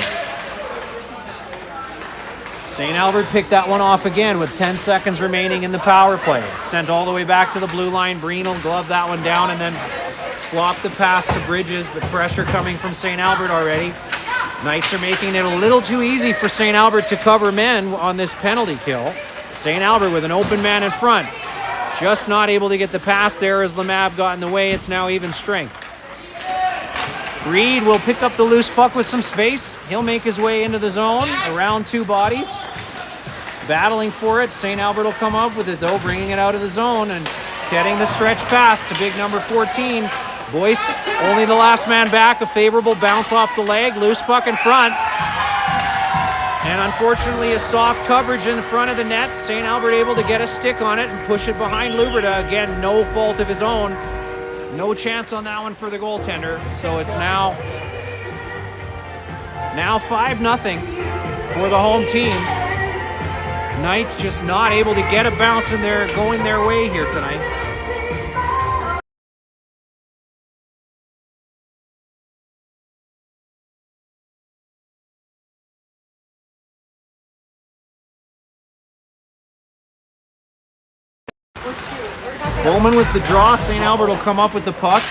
St. Albert picked that one off again with 10 seconds remaining in the power play. Sent all the way back to the blue line. Breen will glove that one down and then flop the pass to Bridges, but pressure coming from St. Albert already. Knights are making it a little too easy for St. Albert to cover men on this penalty kill. St. Albert with an open man in front. Just not able to get the pass there as Lemab got in the way. It's now even strength. Reed will pick up the loose puck with some space. He'll make his way into the zone, around two bodies. Battling for it. St. Albert will come up with it though, bringing it out of the zone and getting the stretch pass to big number 14. Boyce, only the last man back. A favorable bounce off the leg. Loose puck in front. And unfortunately, a soft coverage in front of the net. St. Albert able to get a stick on it and push it behind Luberta. Again, no fault of his own. No chance on that one for the goaltender. So it's now 5-0 for the home team. Knights just not able to get a bounce in there, going their way here tonight. Bowman with the draw. St. Albert will come up with the puck.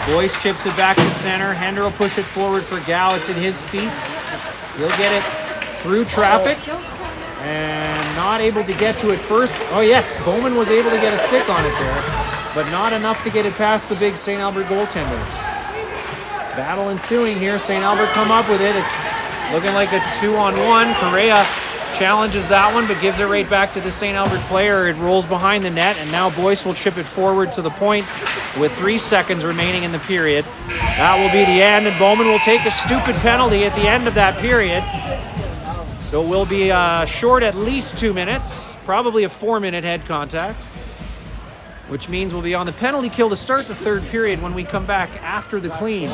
Boyce chips it back to center. Hender will push it forward for Gow. It's in his feet. He'll get it through traffic and not able to get to it first. Oh yes, Bowman was able to get a stick on it there, but not enough to get it past the big St. Albert goaltender. Battle ensuing here. St. Albert come up with it. It's looking like a 2-on-1. Correa challenges that one, but gives it right back to the St. Albert player. It rolls behind the net, and now Boyce will chip it forward to the point with 3 seconds remaining in the period. That will be the end, and Bowman will take a stupid penalty at the end of that period. So we'll be short at least 2 minutes, probably a 4-minute head contact, which means we'll be on the penalty kill to start the third period when we come back after the clean.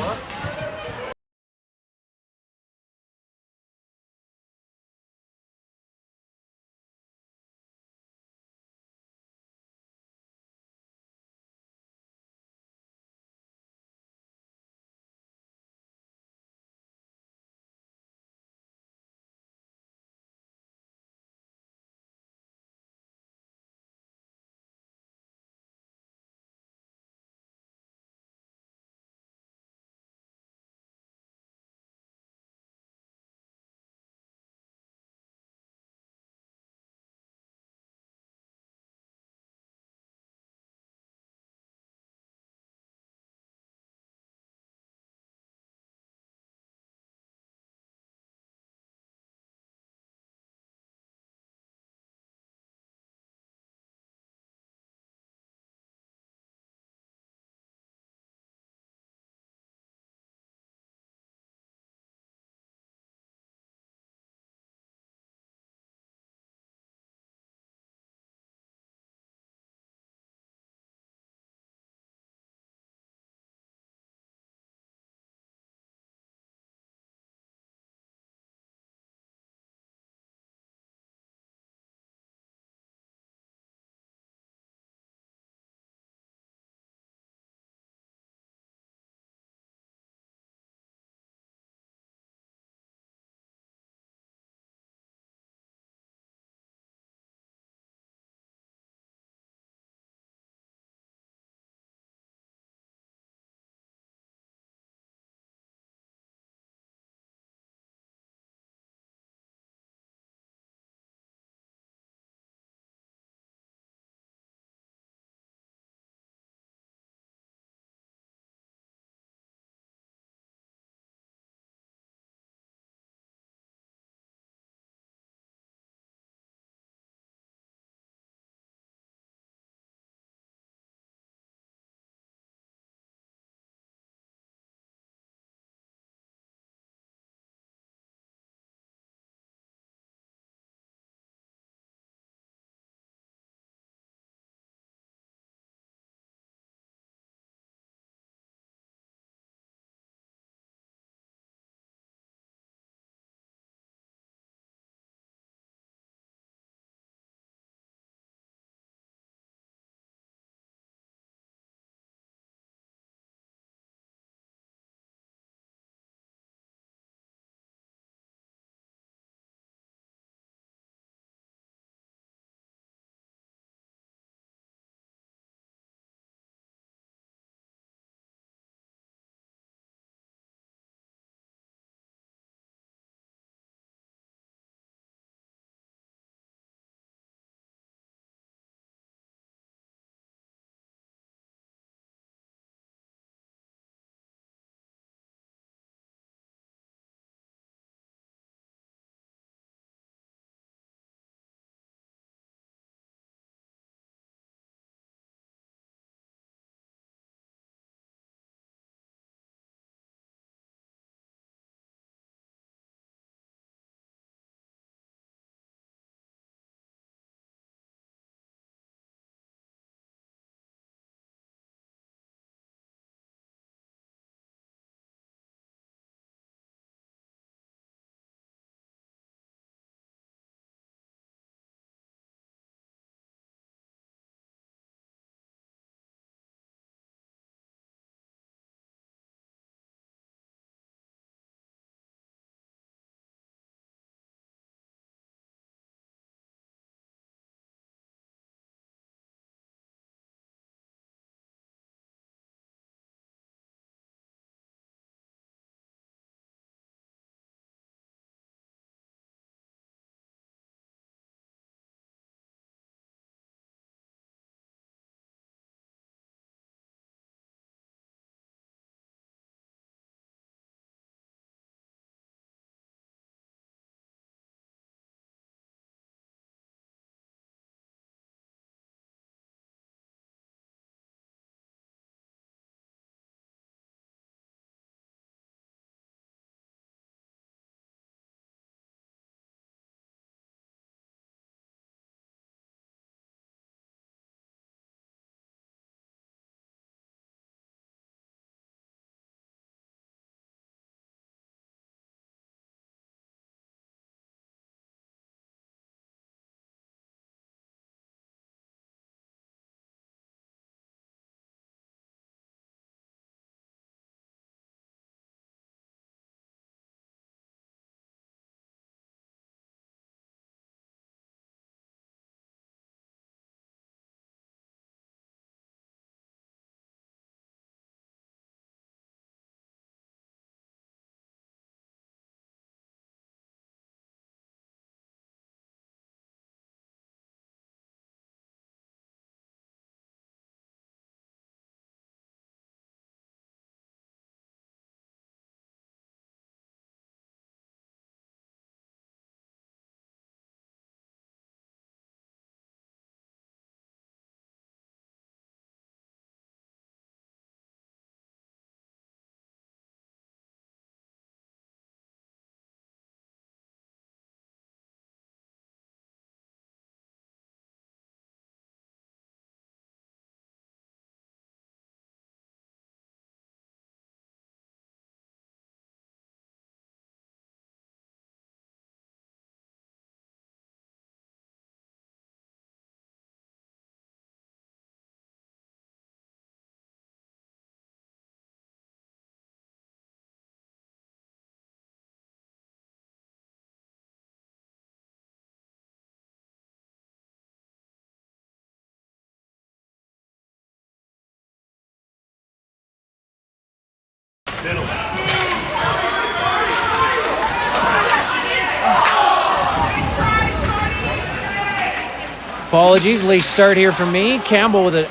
Apologies, late start here for me. Campbell with a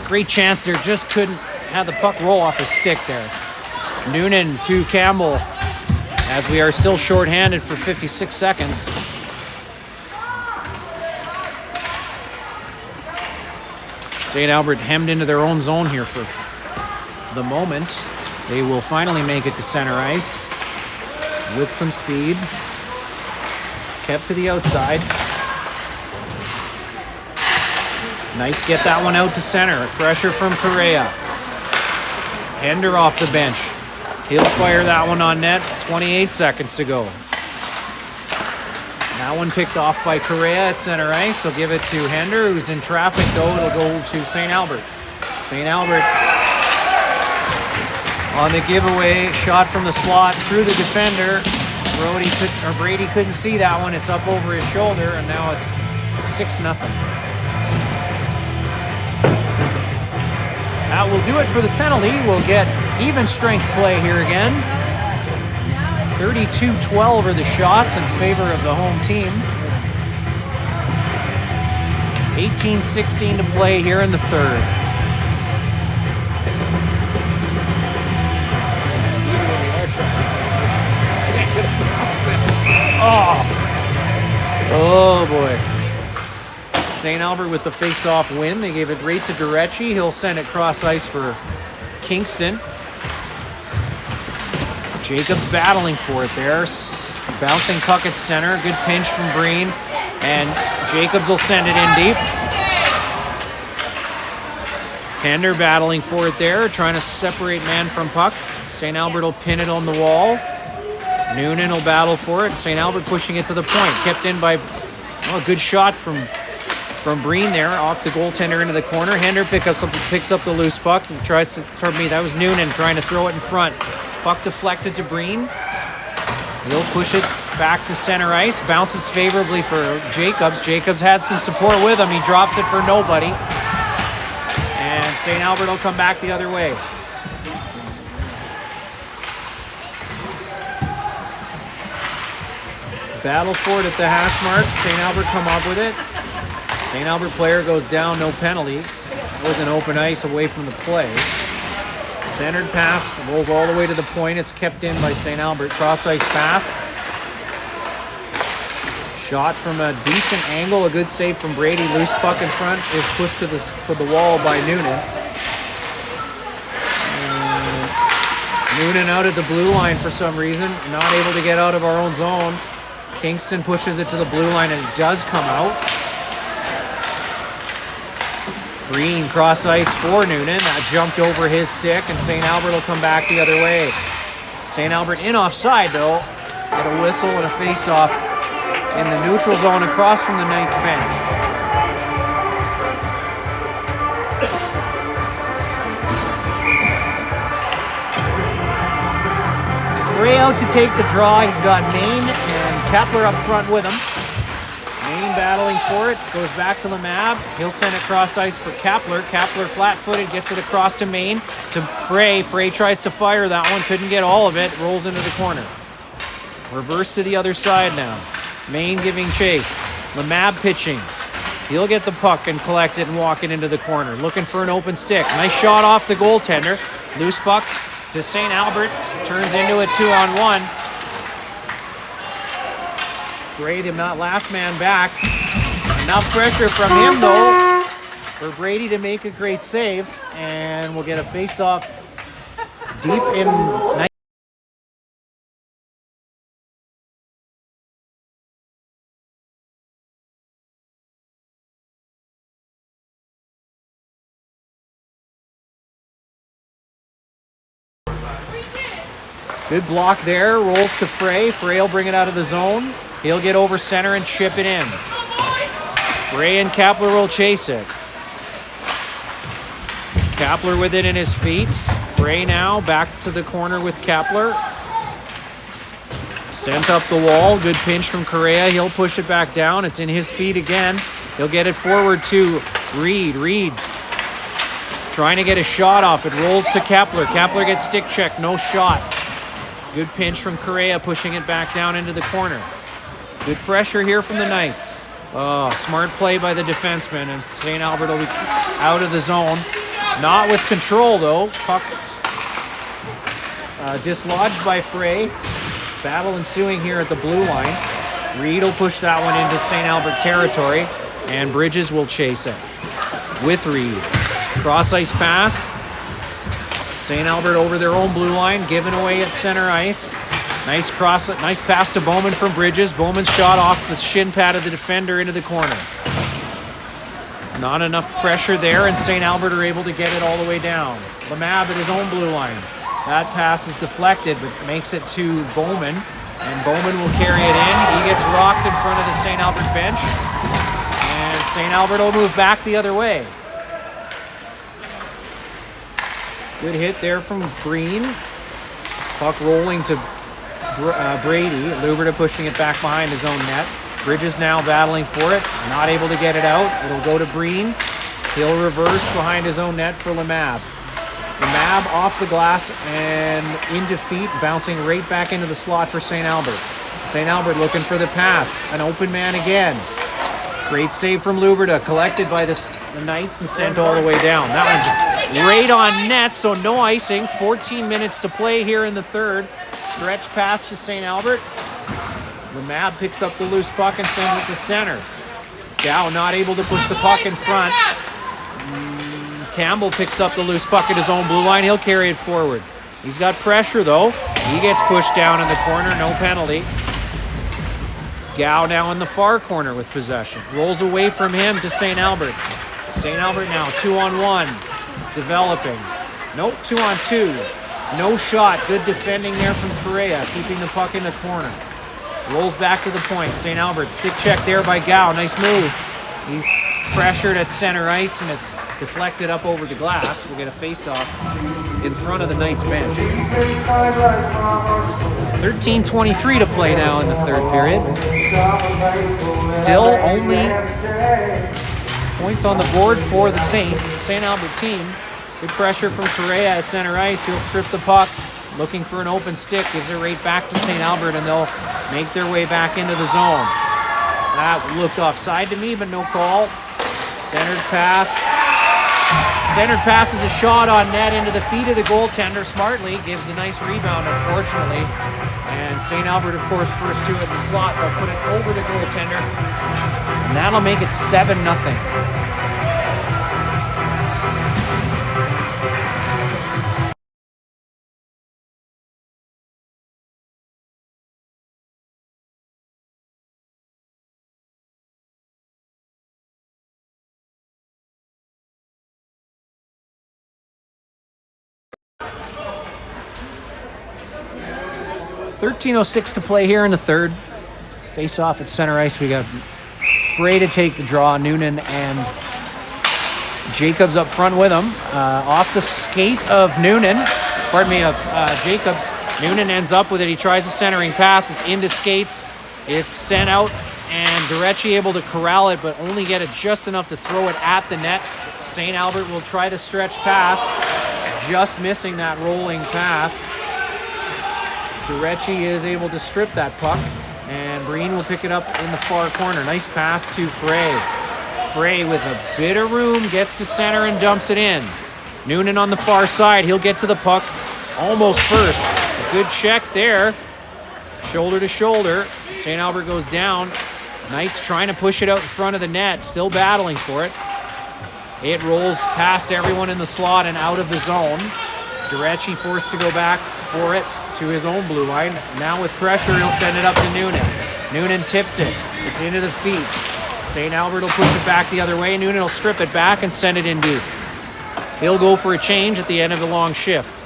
great chance there, just couldn't have the puck roll off his stick there. Noonan to Campbell as we are still shorthanded for 56 seconds. St. Albert hemmed into their own zone here for the moment. They will finally make it to center ice with some speed. Kept to the outside. Knights get that one out to center. Pressure from Correa. Hender off the bench. He'll fire that one on net. 28 seconds to go. That one picked off by Correa at center ice. He'll give it to Hender, who's in traffic, though. It'll go to St. Albert. St. Albert on the giveaway. Shot from the slot through the defender. Brady couldn't see that one. It's up over his shoulder, and now it's 6-0. That will do it for the penalty. We'll get even strength play here again. 32-12 are the shots in favor of the home team. 18-16 to play here in the third. Oh boy. St. Albert with the face-off win. They gave it right to Durecci. He'll send it cross ice for Kingston. Jacobs battling for it there. Bouncing puck at center. Good pinch from Breen. And Jacobs will send it in deep. Hender battling for it there. Trying to separate man from puck. St. Albert will pin it on the wall. Noonan will battle for it. St. Albert pushing it to the point. Kept in by a good shot from Breen there, off the goaltender into the corner. Hender picks up the loose puck and tries to, that was Noonan trying to throw it in front. Puck deflected to Breen. He'll push it back to center ice. Bounces favorably for Jacobs. Jacobs has some support with him. He drops it for nobody. And St. Albert will come back the other way. Battle for it at the hash mark. St. Albert come up with it. St. Albert player goes down, no penalty. It was an open ice away from the play. Centered pass, rolls all the way to the point. It's kept in by St. Albert. Cross ice pass. Shot from a decent angle, a good save from Brady. Loose puck in front is pushed to the wall by Noonan. Noonan out at the blue line for some reason, not able to get out of our own zone. Kingston pushes it to the blue line and it does come out. Breen cross ice for Noonan. That jumped over his stick, and St. Albert will come back the other way. St. Albert in offside, though. Get a whistle and a face-off in the neutral zone across from the Knights bench. Frey out to take the draw. He's got Maine and Kepler up front with him. Maine battling for it, goes back to Lemab. He'll send it cross ice for Kepler. Kepler flat-footed, gets it across to Maine, to Frey. Frey tries to fire that one, couldn't get all of it, rolls into the corner. Reverse to the other side now. Maine giving chase. Lemab pitching. He'll get the puck and collect it and walk it into the corner. Looking for an open stick. Nice shot off the goaltender. Loose puck to St. Albert. Turns into a 2-on-1. Frey, the last man back. Enough pressure from him, though, for Brady to make a great save. And we'll get a face-off deep in. Good block there. Rolls to Frey. Frey will bring it out of the zone. He'll get over center and chip it in. Frey and Kepler will chase it. Kepler with it in his feet. Frey now back to the corner with Kepler. Sent up the wall. Good pinch from Correa. He'll push it back down. It's in his feet again. He'll get it forward to Reed. Reed Trying to get a shot off. It rolls to Kepler. Kepler gets stick check. No shot. Good pinch from Correa, pushing it back down into the corner. Good pressure here from the Knights. Oh, smart play by the defenseman, and St. Albert will be out of the zone. Not with control, though. Puck dislodged by Frey. Battle ensuing here at the blue line. Reed will push that one into St. Albert territory, and Bridges will chase it with Reed. Cross ice pass. St. Albert over their own blue line, given away at center ice. Nice pass to Bowman from Bridges. Bowman's shot off the shin pad of the defender into the corner. Not enough pressure there, and St. Albert are able to get it all the way down. Lemab at his own blue line. That pass is deflected, but makes it to Bowman, and Bowman will carry it in. He gets rocked in front of the St. Albert bench, and St. Albert will move back the other way. Good hit there from Breen. Puck rolling to Brady. Luberta pushing it back behind his own net. Bridges now battling for it. Not able to get it out. It'll go to Breen. He'll reverse behind his own net for Lemab. Lemab off the glass and in defeat, bouncing right back into the slot for St. Albert. St. Albert looking for the pass. An open man again. Great save from Luberta. Collected by the Knights and sent all the way down. That one's right on net, so no icing. 14 minutes to play here in the third. Stretch pass to St. Albert. Lemab picks up the loose puck and sends it to center. Gow not able to push the puck in front. Campbell picks up the loose puck at his own blue line. He'll carry it forward. He's got pressure, though. He gets pushed down in the corner. No penalty. Gow now in the far corner with possession. Rolls away from him to St. Albert. St. Albert now 2-on-1. Developing. Nope, 2-on-2. No shot. Good defending there from Correa, keeping the puck in the corner. Rolls back to the point. St. Albert, stick check there by Gow. Nice move. He's pressured at center ice, and it's deflected up over the glass. We'll get a face-off in front of the Knights bench. 13:23 to play now in the third period. Still only points on the board for the St. Albert team. Good pressure from Correa at center ice. He'll strip the puck, looking for an open stick. Gives it right back to St. Albert, and they'll make their way back into the zone. That looked offside to me, but no call. Centered pass. Centered pass is a shot on net into the feet of the goaltender. Smartly gives a nice rebound, unfortunately. And St. Albert, of course, first to it in the slot. They'll put it over the goaltender. And that'll make it 7-0. .13:06 to play here in the third. Face off at center ice. We got Frey to take the draw. Noonan and Jacobs up front with him. Off the skate of Jacobs. Noonan ends up with it. He tries a centering pass. It's into skates. It's sent out, and Durecci able to corral it, but only get it just enough to throw it at the net. St. Albert will try to stretch pass, just missing that rolling pass. Durecci is able to strip that puck, and Breen will pick it up in the far corner. Nice pass to Frey. Frey with a bit of room gets to center and dumps it in. Noonan on the far side. He'll get to the puck almost first. A good check there. Shoulder to shoulder. St. Albert goes down. Knights trying to push it out in front of the net. Still battling for it. It rolls past everyone in the slot and out of the zone. Durecci forced to go back for it to his own blue line. Now with pressure, he'll send it up to Noonan. Noonan tips it. It's into the feet. St. Albert will push it back the other way. Noonan will strip it back and send it in deep. He'll go for a change at the end of the long shift.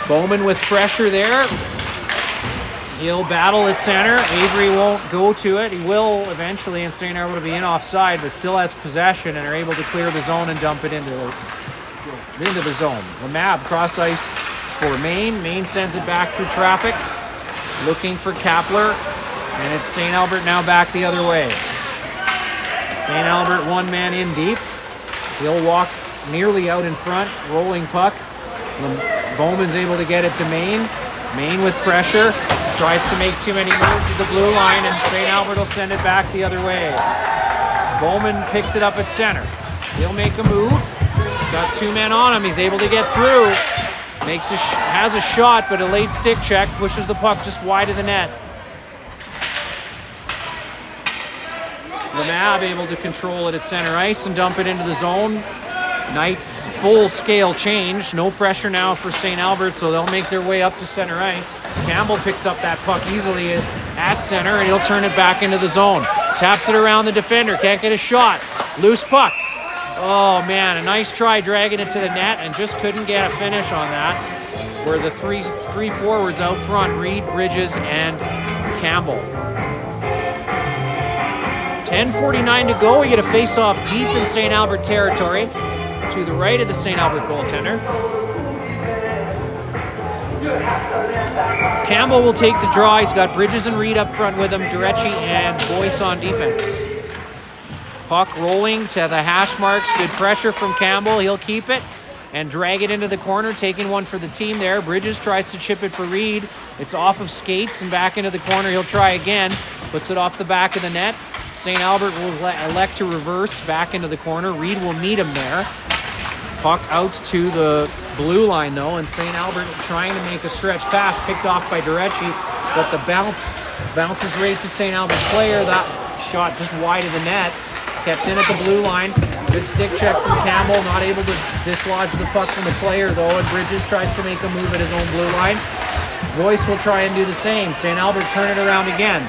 Bowman with pressure there. He'll battle at center. Avery won't go to it. He will eventually, and St. Albert will be in offside, but still has possession and are able to clear the zone and dump it into the zone. Lemab cross ice for Maine. Maine sends it back through traffic, looking for Kepler, and it's St. Albert now back the other way. St. Albert one man in deep. He'll walk nearly out in front, rolling puck. Bowman's able to get it to Maine. Maine with pressure, tries to make too many moves at the blue line, and St. Albert will send it back the other way. Bowman picks it up at center. He'll make a move. He's got 2 men on him. He's able to get through. Has a shot, but a late stick check pushes the puck just wide of the net. Lemab able to control it at center ice and dump it into the zone. Knights full-scale change. No pressure now for St. Albert, so they'll make their way up to center ice. Campbell picks up that puck easily at center, and he'll turn it back into the zone. Taps it around the defender. Can't get a shot. Loose puck. Oh, man, a nice try dragging it to the net, and just couldn't get a finish on that. Where the three forwards out front, Reed, Bridges, and Campbell. 10:49 to go. We get a face-off deep in St. Albert territory to the right of the St. Albert goaltender. Campbell will take the draw. He's got Bridges and Reed up front with him, Durecci and Boyce on defense. Puck rolling to the hash marks. Good pressure from Campbell. He'll keep it and drag it into the corner, taking one for the team there. Bridges tries to chip it for Reed. It's off of skates and back into the corner. He'll try again. Puts it off the back of the net. St. Albert will elect to reverse back into the corner. Reed will meet him there. Puck out to the blue line, though, and St. Albert trying to make a stretch pass, picked off by Durecci, but the bounces right to St. Albert player. That shot just wide of the net. Kept in at the blue line. Good stick check from Campbell, not able to dislodge the puck from the player, though, and Bridges tries to make a move at his own blue line. Boyce will try and do the same. St. Albert turn it around again.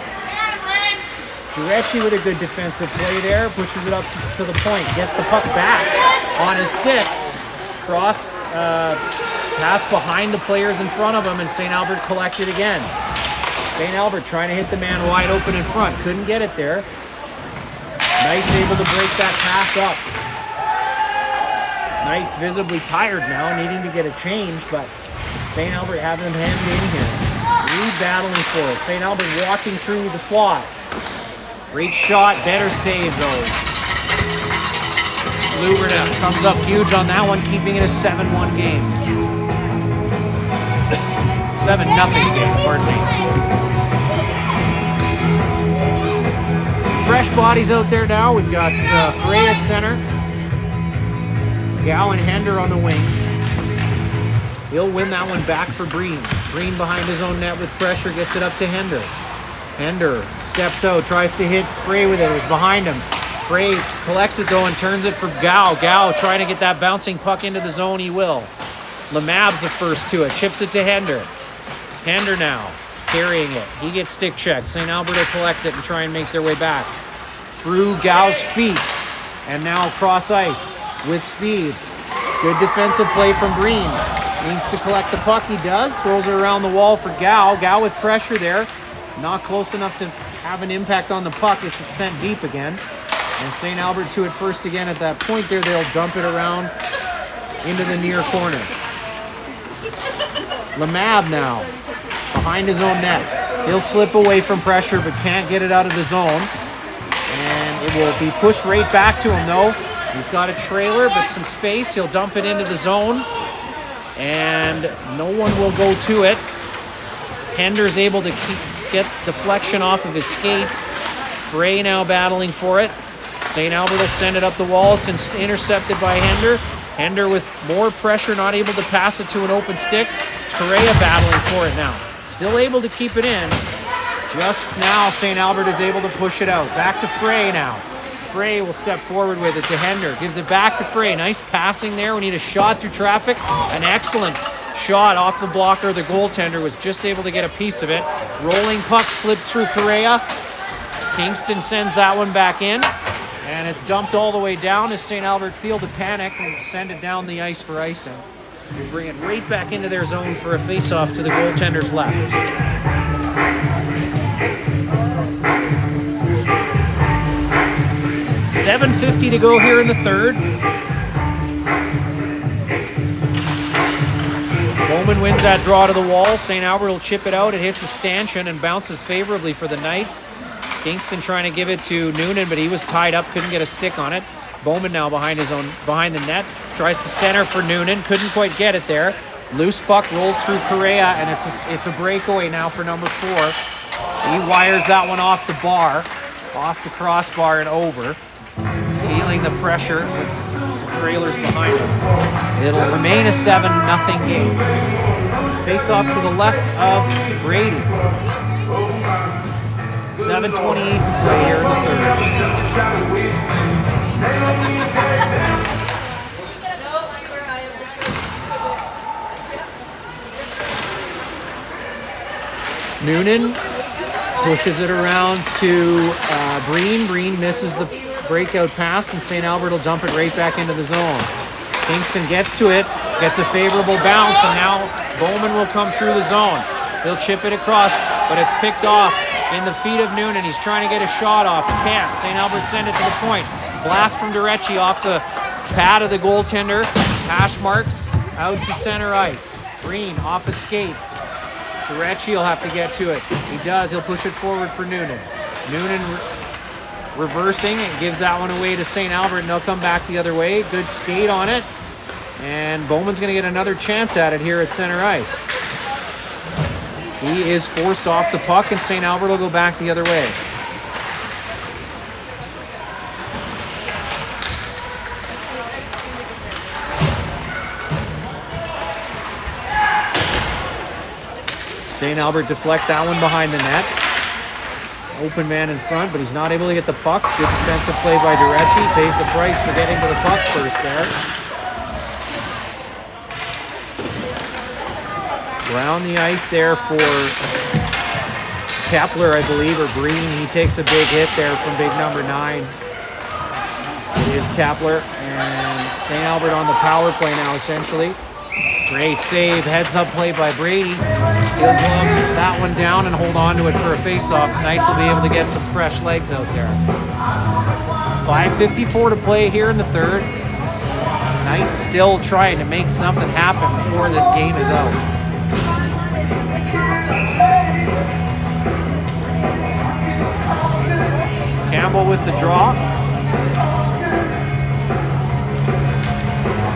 Durecci with a good defensive play there, pushes it up to the point, gets the puck back on his stick. Cross, pass behind the players in front of him, and St. Albert collected again. St. Albert trying to hit the man wide open in front, couldn't get it there. Knights able to break that pass up. Knights visibly tired now, needing to get a change, but St. Albert having them hemmed in here. Reed battling for it. St. Albert walking through the slot. Great shot, better save though. Luberta comes up huge on that one, keeping it a 7-1 game. 7-0 game, pardon me. Some fresh bodies out there now. We've got Frey at center. Gow and Hender on the wings. He'll win that one back for Breen. Breen behind his own net with pressure, gets it up to Hender. Hender steps out, tries to hit Frey with it. It was behind him. Frey collects it though and turns it for Gow. Gow trying to get that bouncing puck into the zone. He will. Lemab's the first to it. Chips it to Hender. Hender now carrying it. He gets stick checked. St. Albert will collect it and try and make their way back. Through Gow's feet. And now cross ice with speed. Good defensive play from Breen. Needs to collect the puck. He does. Throws it around the wall for Gow. Gow with pressure there. Not close enough to have an impact on the puck if it's sent deep again. And St. Albert to it first again at that point there. They'll dump it around into the near corner. Lemab now behind his own net. He'll slip away from pressure but can't get it out of the zone. And it will be pushed right back to him though. He's got a trailer but some space. He'll dump it into the zone. And no one will go to it. Hender's able to get deflection off of his skates. Frey now battling for it. St. Albert will send it up the wall. It's intercepted by Hender. Hender with more pressure, not able to pass it to an open stick. Correa battling for it now. Still able to keep it in. Just now St. Albert is able to push it out. Back to Frey now. Frey will step forward with it to Hender. Gives it back to Frey. Nice passing there. We need a shot through traffic. An excellent shot off the blocker. The goaltender was just able to get a piece of it. Rolling puck slipped through Correa. Kingston sends that one back in. And it's dumped all the way down as St. Albert feel the panic and send it down the ice for icing. We bring it right back into their zone for a face-off to the goaltender's left. $7:50 to go here in the third. Bowman wins that draw to the wall. St. Albert will chip it out. It hits a stanchion and bounces favorably for the Knights. Kingston trying to give it to Noonan, but he was tied up, couldn't get a stick on it. Bowman now behind the net. Tries to center for Noonan. Couldn't quite get it there. Loose puck rolls through Correa, and it's a breakaway now for number 4. He wires that one off the bar, off the crossbar and over. Feeling the pressure with some trailers behind him. It'll remain a 7-0 game. Face off to the left of Brady. 7:28 to play here in the third. Noonan pushes it around to Breen. Breen misses the breakout pass, and St. Albert will dump it right back into the zone. Kingston gets to it, gets a favorable bounce, and now Bowman will come through the zone. He'll chip it across, but it's picked off in the feet of Noonan. He's trying to get a shot off. He can't. St. Albert send it to the point. Blast from Durecci off the pad of the goaltender. Hash marks out to center ice. Breen off a skate. Durecci will have to get to it. He does. He'll push it forward for Noonan. Noonan reversing and gives that one away to St. Albert, and they'll come back the other way. Good skate on it. And Bowman's going to get another chance at it here at center ice. He is forced off the puck, and St. Albert will go back the other way. St. Albert deflect that one behind the net. Open man in front, but he's not able to get the puck. Good defensive play by Durecci. Pays the price for getting to the puck first there. Around the ice there for Kepler, I believe, or Breen. He takes a big hit there from big number 9. It is Kepler, and St. Albert on the power play now, essentially. Great save, heads up play by Brady. He'll glove that one down and hold on to it for a face-off. Knights will be able to get some fresh legs out there. 5:54 to play here in the third. Knights still trying to make something happen before this game is out. Campbell with the draw.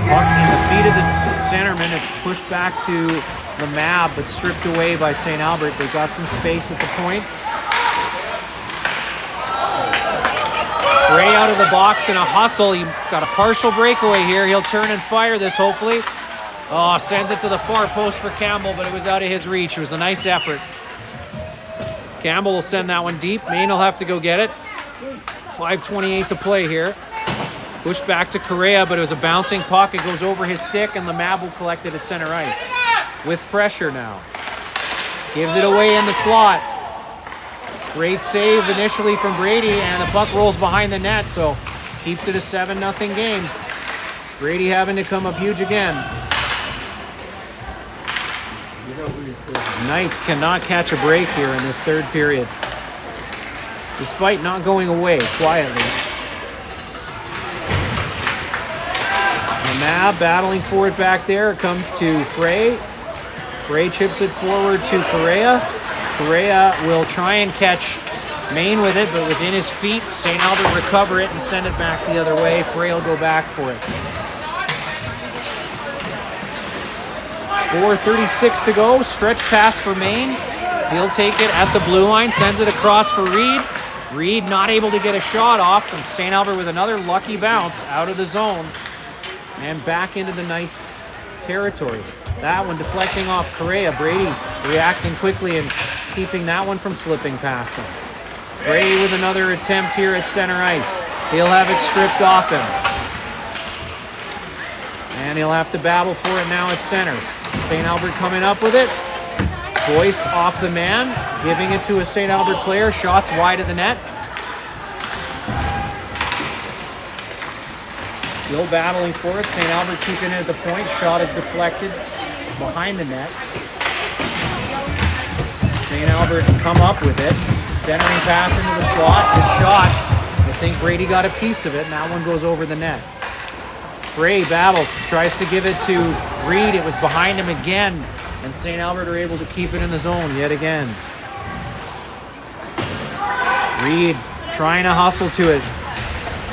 Puck in the feet of the centerman. It's pushed back to the Mab, but stripped away by St. Albert. They've got some space at the point. Ray out of the box in a hustle. He got a partial breakaway here. He'll turn and fire this, hopefully. Oh, sends it to the far post for Campbell, but it was out of his reach. It was a nice effort. Campbell will send that one deep. Maine will have to go get it. 5:28 to play here. Pushed back to Correa, but it was a bouncing puck. It goes over his stick, and Lamab will collect it at center ice. With pressure now. Gives it away in the slot. Great save initially from Brady, and the puck rolls behind the net, so keeps it a 7-0 game. Brady having to come up huge again. Knights cannot catch a break here in this third period, despite not going away quietly. Mab battling for it back there. It comes to Frey. Frey chips it forward to Correa. Correa will try and catch Maine with it, but it was in his feet. St. Albert recover it and send it back the other way. Frey will go back for it. 4:36 to go. Stretch pass for Maine. He'll take it at the blue line. Sends it across for Reed. Reed not able to get a shot off. And St. Albert with another lucky bounce out of the zone. And back into the Knights' territory. That one deflecting off Correa. Brady reacting quickly and keeping that one from slipping past him. Frey with another attempt here at center ice. He'll have it stripped off him. And he'll have to battle for it now at center. St. Albert coming up with it. Boyce off the man, giving it to a St. Albert player. Shots wide of the net. Still battling for it. St. Albert keeping it at the point. Shot is deflected behind the net. St. Albert come up with it. Centering pass into the slot. Good shot. I think Brady got a piece of it, and that one goes over the net. Frey battles. Tries to give it to Reed. It was behind him again, and St. Albert are able to keep it in the zone yet again. Reed trying to hustle to it.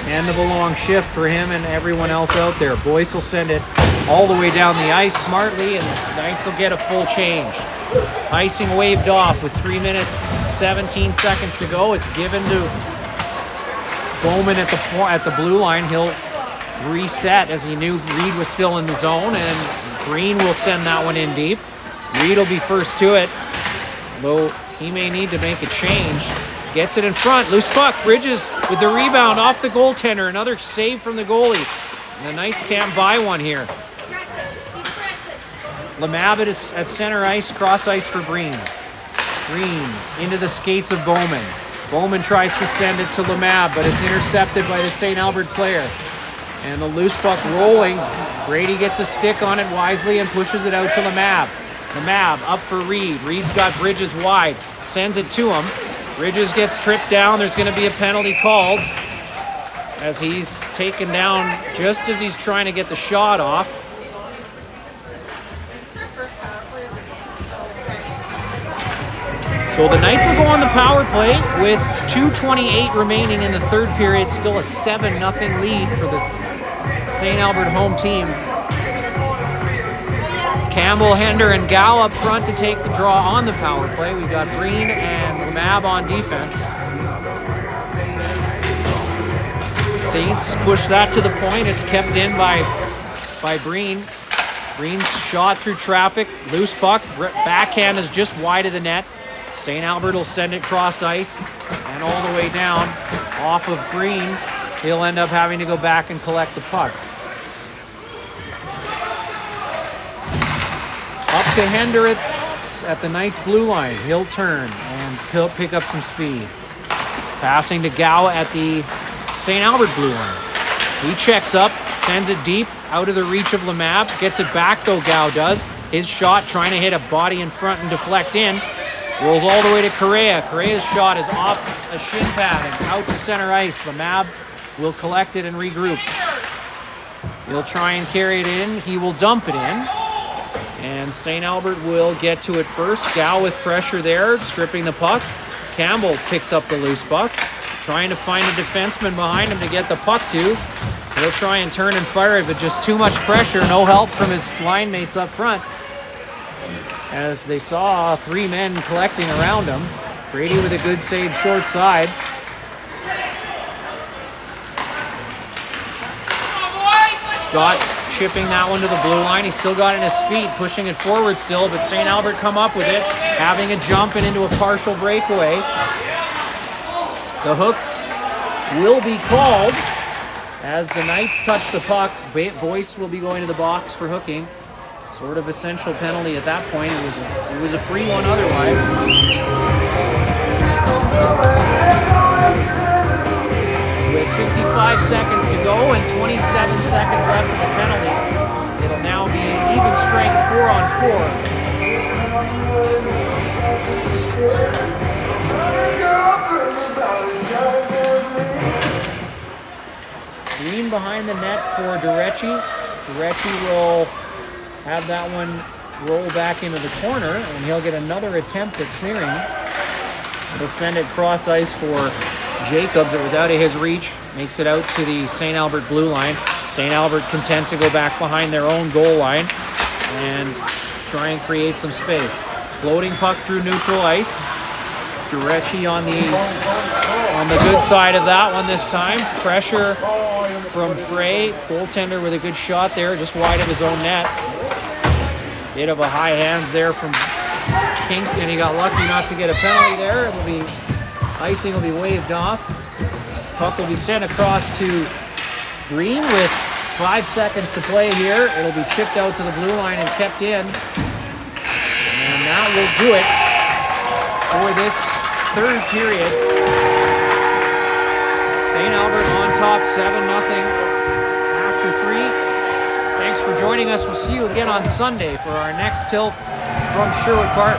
End of a long shift for him and everyone else out there. Boyce will send it all the way down the ice smartly, and the Knights will get a full change. Icing waved off with 3 minutes, 17 seconds to go. It's given to Bowman at the blue line. He'll reset as he knew Reed was still in the zone, and Green will send that one in deep. Reed will be first to it, though he may need to make a change. Gets it in front. Loose puck. Bridges with the rebound off the goaltender. Another save from the goalie. And the Knights can't buy one here. Lemab at center ice. Cross ice for Breen. Breen into the skates of Bowman. Bowman tries to send it to Lemab, but it's intercepted by the St. Albert player. And the loose puck rolling. Brady gets a stick on it wisely and pushes it out to Lemab. Lemab up for Reed. Reed's got Bridges wide. Sends it to him. Bridges gets tripped down. There's going to be a penalty called as he's taken down just as he's trying to get the shot off. So the Knights will go on the power play with 2:28 remaining in the third period. Still a 7-0 lead for the St. Albert home team. Campbell, Hender, and Gal up front to take the draw on the power play. We've got Breen and Lemab on defense. Saints push that to the point. It's kept in by Breen. Breen's shot through traffic. Loose puck. Backhand is just wide of the net. St. Albert will send it cross ice and all the way down off of Breen. He'll end up having to go back and collect the puck. Up to Hender at the Knights blue line. He'll turn and he'll pick up some speed. Passing to Gow at the St. Albert blue line. He checks up, sends it deep, out of the reach of Lemab. Gets it back though, Gow does. His shot trying to hit a body in front and deflect in. Rolls all the way to Correa. Correa's shot is off a shin pad and out to center ice. Lemab will collect it and regroup. He'll try and carry it in. He will dump it in. And St. Albert will get to it first. Gow with pressure there, stripping the puck. Campbell picks up the loose puck, trying to find a defenseman behind him to get the puck to. He'll try and turn and fire it, but just too much pressure. No help from his line mates up front, as they saw 3 men collecting around him. Brady with a good save short side. Scott chipping that one to the blue line. He's still got it in his feet, pushing it forward still, but St. Albert come up with it, having a jump and into a partial breakaway. The hook will be called as the Knights touch the puck. Boyce will be going to the box for hooking. Sort of essential penalty at that point. It was a free one otherwise. With 55 seconds to go and 27 seconds left of the penalty, it'll now be even strength 4-on-4. Green behind the net for Durecci. Durecci will have that one roll back into the corner, and he'll get another attempt at clearing. He'll send it cross ice for Jacobs. It was out of his reach. Makes it out to the St. Albert blue line. St. Albert content to go back behind their own goal line and try and create some space. Floating puck through neutral ice. Durecci on the good side of that one this time. Pressure from Frey. Goaltender with a good shot there, just wide of his own net. Bit of a high hands there from Kingston. He got lucky not to get a penalty there. Icing will be waved off. Puck will be sent across to Green with 5 seconds to play here. It'll be chipped out to the blue line and kept in. And that will do it for this third period. St. Albert on top, 7-0 after 3. Thanks for joining us. We'll see you again on Sunday for our next tilt from Sherwood Park.